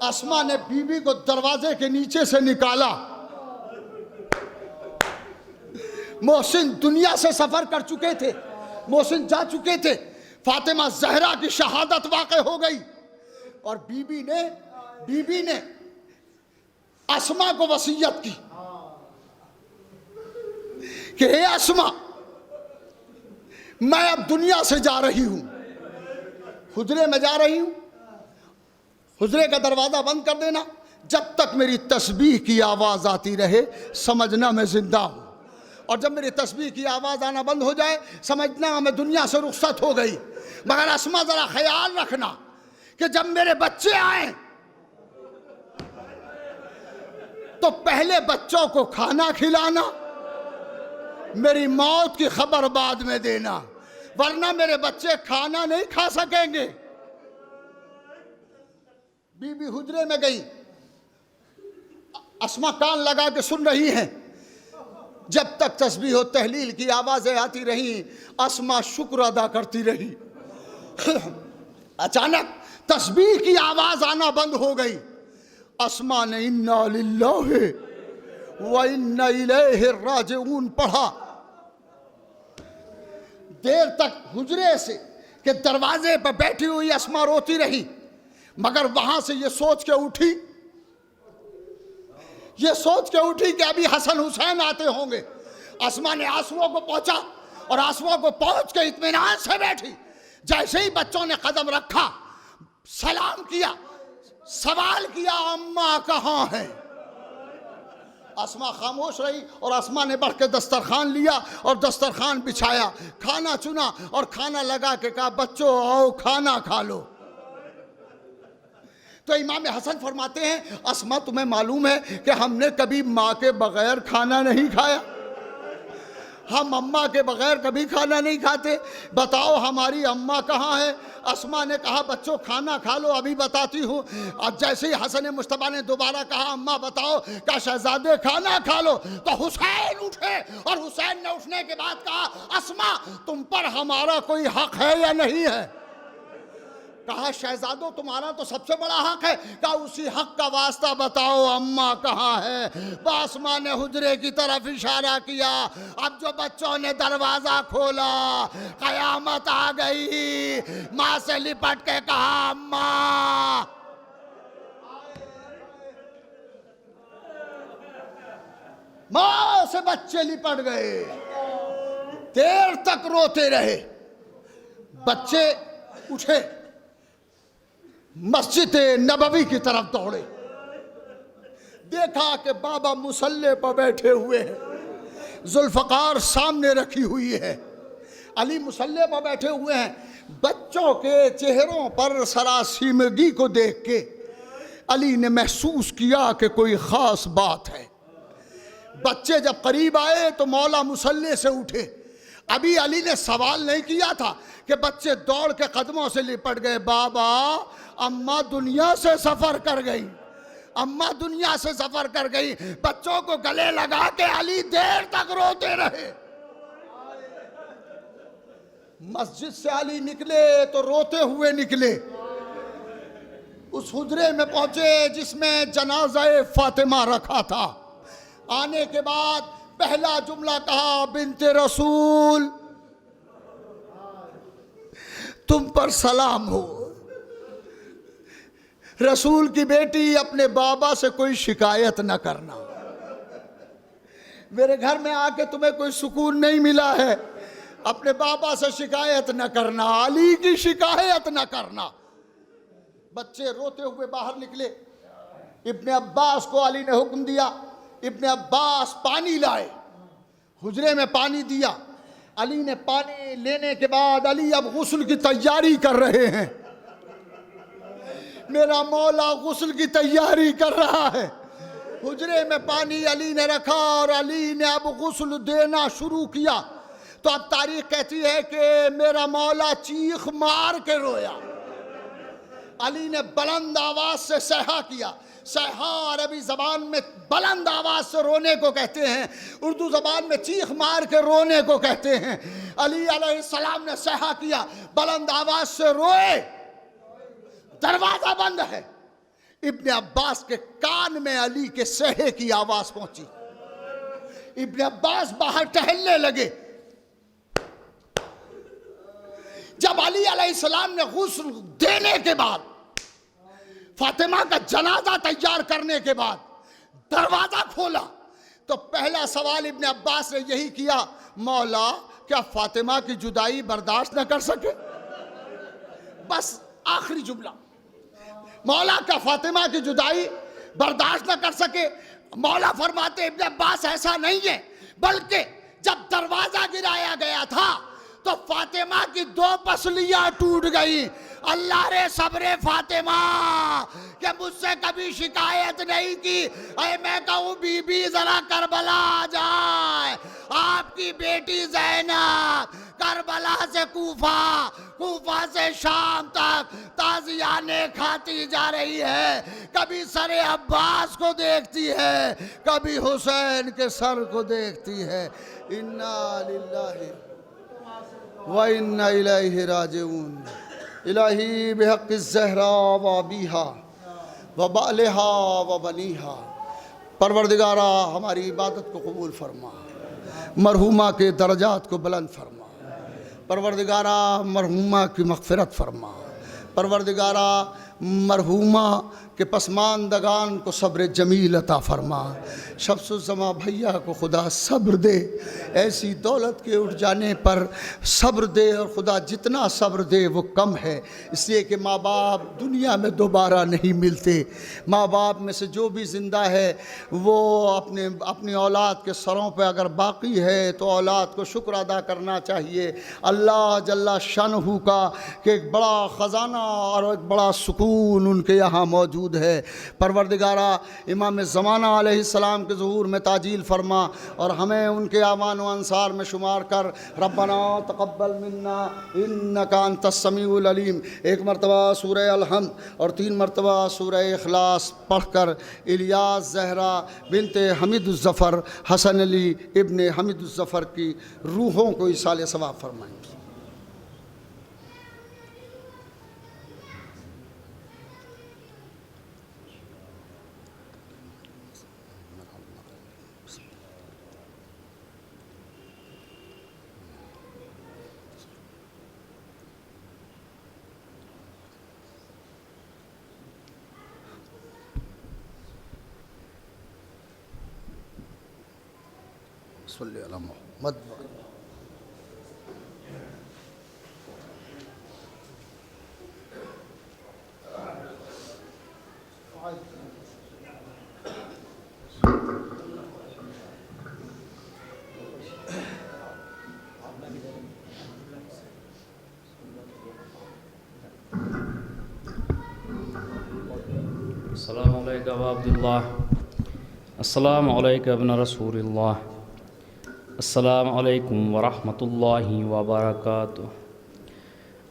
اسماء نے بی بی کو دروازے کے نیچے سے نکالا۔ محسن دنیا سے سفر کر چکے تھے، محسن جا چکے تھے، فاطمہ زہرا کی شہادت واقع ہو گئی، اور بی بی نے اسماء کو وصیت کی کہ اے اسماء، میں اب دنیا سے جا رہی ہوں، حجرے میں جا رہی ہوں، حجرے کا دروازہ بند کر دینا، جب تک میری تسبیح کی آواز آتی رہے سمجھنا میں زندہ ہوں، اور جب میری تسبیح کی آواز آنا بند ہو جائے سمجھنا میں دنیا سے رخصت ہو گئی۔ مگر اسما ذرا خیال رکھنا کہ جب میرے بچے آئیں تو پہلے بچوں کو کھانا کھلانا، میری موت کی خبر بعد میں دینا، ورنہ میرے بچے کھانا نہیں کھا سکیں گے۔ بی بی حجرے میں گئی، اسما کان لگا کے سن رہی ہیں، جب تک تسبیح و تحلیل کی آوازیں آتی رہیں اسما شکر ادا کرتی رہی۔ اچانک تسبیح کی آواز آنا بند ہو گئی، اسما نے انا للہ و انا الیہ راجعون پڑھا۔ دیر تک حجرے سے کہ دروازے پر بیٹھی ہوئی اسما روتی رہی، مگر وہاں سے یہ سوچ کے اٹھی کہ ابھی حسن حسین آتے ہوں گے۔ اسما نے آنسوؤں کو پہنچا اور آنسوؤں کو پہنچ کے اطمینان سے بیٹھی۔ جیسے ہی بچوں نے قدم رکھا سلام کیا، سوال کیا اماں کہاں ہیں؟ اسما خاموش رہی اور اسما نے بڑھ کے دسترخوان لیا اور دسترخوان بچھایا، کھانا چنا اور کھانا لگا کے کہا بچوں آؤ کھانا کھا لو۔ تو امام حسن فرماتے ہیں اسما تمہیں معلوم ہے کہ ہم نے کبھی ماں کے بغیر کھانا نہیں کھایا، ہم اماں کے بغیر کبھی کھانا نہیں کھاتے، بتاؤ ہماری اماں کہاں ہے؟ اسما نے کہا بچوں کھانا کھا لو ابھی بتاتی ہوں۔ اور جیسے ہی حسن مصطفیٰ نے دوبارہ کہا اماں بتاؤ، کہا شہزادے کھانا کھا لو، تو حسین اٹھے اور حسین نے اٹھنے کے بعد کہا اسما تم پر ہمارا کوئی حق ہے یا نہیں ہے؟ کہا شہزادوں تمہارا تو سب سے بڑا حق ہے۔ کہا اسی حق کا واسطہ بتاؤ اماں کہاں ہے؟ اسما نے حجرے کی طرف اشارہ کیا۔ اب جو بچوں نے دروازہ کھولا قیامت آ گئی، ماں سے لپٹ کے کہا اماں۔ ماں سے بچے لپٹ گئے، دیر تک روتے رہے، بچے اٹھے مسجد نبوی کی طرف دوڑے، دیکھا کہ بابا مصلی پر بیٹھے ہوئے ہیں، ذوالفقار سامنے رکھی ہوئی ہے، علی مصلی پر بیٹھے ہوئے ہیں۔ بچوں کے چہروں پر سراسیمگی کو دیکھ کے علی نے محسوس کیا کہ کوئی خاص بات ہے۔ بچے جب قریب آئے تو مولا مصلی سے اٹھے۔ ابھی علی نے سوال نہیں کیا تھا کہ بچے دوڑ کے قدموں سے لپٹ گئے، بابا اماں دنیا سے سفر کر گئی، اماں دنیا سے سفر کر گئی۔ بچوں کو گلے لگا کے علی دیر تک روتے رہے۔ مسجد سے علی نکلے تو روتے ہوئے نکلے، اس حجرے میں پہنچے جس میں جنازہ فاطمہ رکھا تھا۔ آنے کے بعد پہلا جملہ کہا بنت رسول تم پر سلام ہو۔ رسول کی بیٹی اپنے بابا سے کوئی شکایت نہ کرنا، میرے گھر میں آ کے تمہیں کوئی سکون نہیں ملا ہے، اپنے بابا سے شکایت نہ کرنا، علی کی شکایت نہ کرنا۔ بچے روتے ہوئے باہر نکلے، ابن عباس کو علی نے حکم دیا، ابن عباس پانی لائے، حجرے میں پانی دیا۔ علی نے پانی لینے کے بعد علی اب غسل کی تیاری کر رہے ہیں، میرا مولا غسل کی تیاری کر رہا ہے۔ حجرے میں پانی علی نے رکھا اور علی نے اب غسل دینا شروع کیا۔ تو اب تاریخ کہتی ہے کہ میرا مولا چیخ مار کے رویا۔ علی نے بلند آواز سے صیحہ کیا۔ صیحہ عربی زبان میں بلند آواز سے رونے کو کہتے ہیں، اردو زبان میں چیخ مار کے رونے کو کہتے ہیں۔ علی علیہ السلام نے صیحہ کیا، بلند آواز سے روئے، دروازہ بند ہے۔ ابن عباس کے کان میں علی کے صیحے کی آواز پہنچی۔ ابن عباس باہر ٹہلنے لگے۔ جب علی علیہ السلام نے غسل دینے کے بعد، فاطمہ کا جنازہ تیار کرنے کے بعد دروازہ کھولا تو پہلا سوال ابن عباس نے یہی کیا، مولا کیا فاطمہ کی جدائی برداشت نہ کر سکے؟ بس آخری جملہ، مولا کیا فاطمہ کی جدائی برداشت نہ کر سکے. مولا فرماتے ابن عباس ایسا نہیں ہے، بلکہ جب دروازہ گرایا گیا تھا تو فاطمہ کی 2 پسلیاں ٹوٹ گئی. اللہ رے صبر فاطمہ کہ مجھ سے کبھی شکایت نہیں کی. اے میں کہوں بی بی ذرا کربلا آ جائے. آپ کی بیٹی زینب کربلا سے کوفہ، کوفہ سے شام تک تعزیانے کھاتی جا رہی ہے. کبھی سر عباس کو دیکھتی ہے، کبھی حسین کے سر کو دیکھتی ہے. انا للہ وَإِنَّا إِلَيْهِ رَاجِعُونَ. الہی بحق الزہراء وَأَبِيهَا وَبَعْلِهَا وَبَنِيهَا، پروردگارہ ہماری عبادت کو قبول فرما، مرحومہ کے درجات کو بلند فرما، پروردگارہ مرحومہ کی مغفرت فرما، پروردگارہ مرحومہ کے پسماندگان کو صبر جمیل عطا فرما. شمس الزما بھیا کو خدا صبر دے، ایسی دولت کے اٹھ جانے پر صبر دے، اور خدا جتنا صبر دے وہ کم ہے، اس لیے کہ ماں باپ دنیا میں دوبارہ نہیں ملتے. ماں باپ میں سے جو بھی زندہ ہے وہ اپنی اولاد کے سروں پہ اگر باقی ہے تو اولاد کو شکر ادا کرنا چاہیے اللہ جل شانہ کا کہ ایک بڑا خزانہ اور ایک بڑا سکون ان کے یہاں موجود ہے. پروردگارہ امام زمانہ علیہ السلام کے ظہور میں تعجیل فرما، اور ہمیں ان کے اعوان و انصار میں شمار کر. ربنا تقبل منا انک انت السمیع العلیم. 1 مرتبہ سورہ الحمد اور 3 مرتبہ سورہ اخلاص پڑھ کر الیاس زہرا بنت حمید الظفر حسن علی ابن حمید الظفر کی روحوں کو ایصال ثواب فرمائیں. صلی علی محمد. السلام علیکم عبداللہ، السلام علیکم ابن رسول اللہ، السلام علیکم ورحمۃ اللہ وبرکاتہ.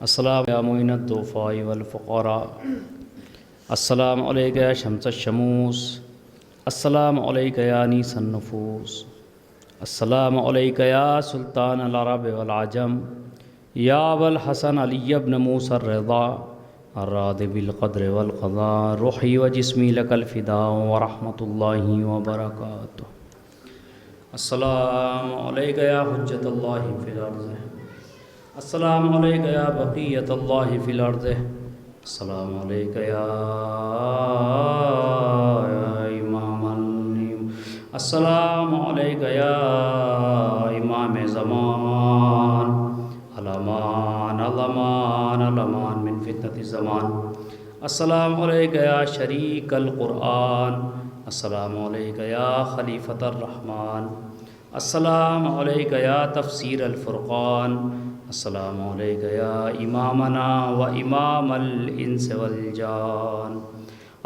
السلام یا معین الضعفاء والفقراء، السلام علیک یا شمس الشموس، السلام علیک یا انیس النفوس، السلام علیک یا سلطان العرب والعجم، یا ابا الحسن علی بن موسیٰ الرضا الراد بالقدر والقضاء، روحی و جسمی لک الفداء ورحمۃ اللہ وبرکاتہ. السلام علیک یا حجت اللہ فی الارض، السلام علیک یا بقیت اللہ فی الارض، السلام علیک یا امام السلام علیک یا امام زمان، الامان الامان الامان من فتنة الزمان. السلام علیک یا شریک القرآن، السلام علیک یا خلیفۃ الرحمن، السلام علیک یا تفسیر الفرقان، السلام علیک یا امامنا و امام الانس والجان.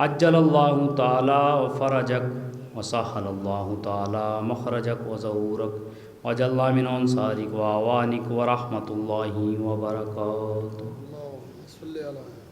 عجل اللہ تعالی فرجک وسہل اللہ تعالی مخرجک وظہورک وجعلنا من انصارک و اعوانک ورحمۃ اللہ وبرکاتہ. صلی اللہ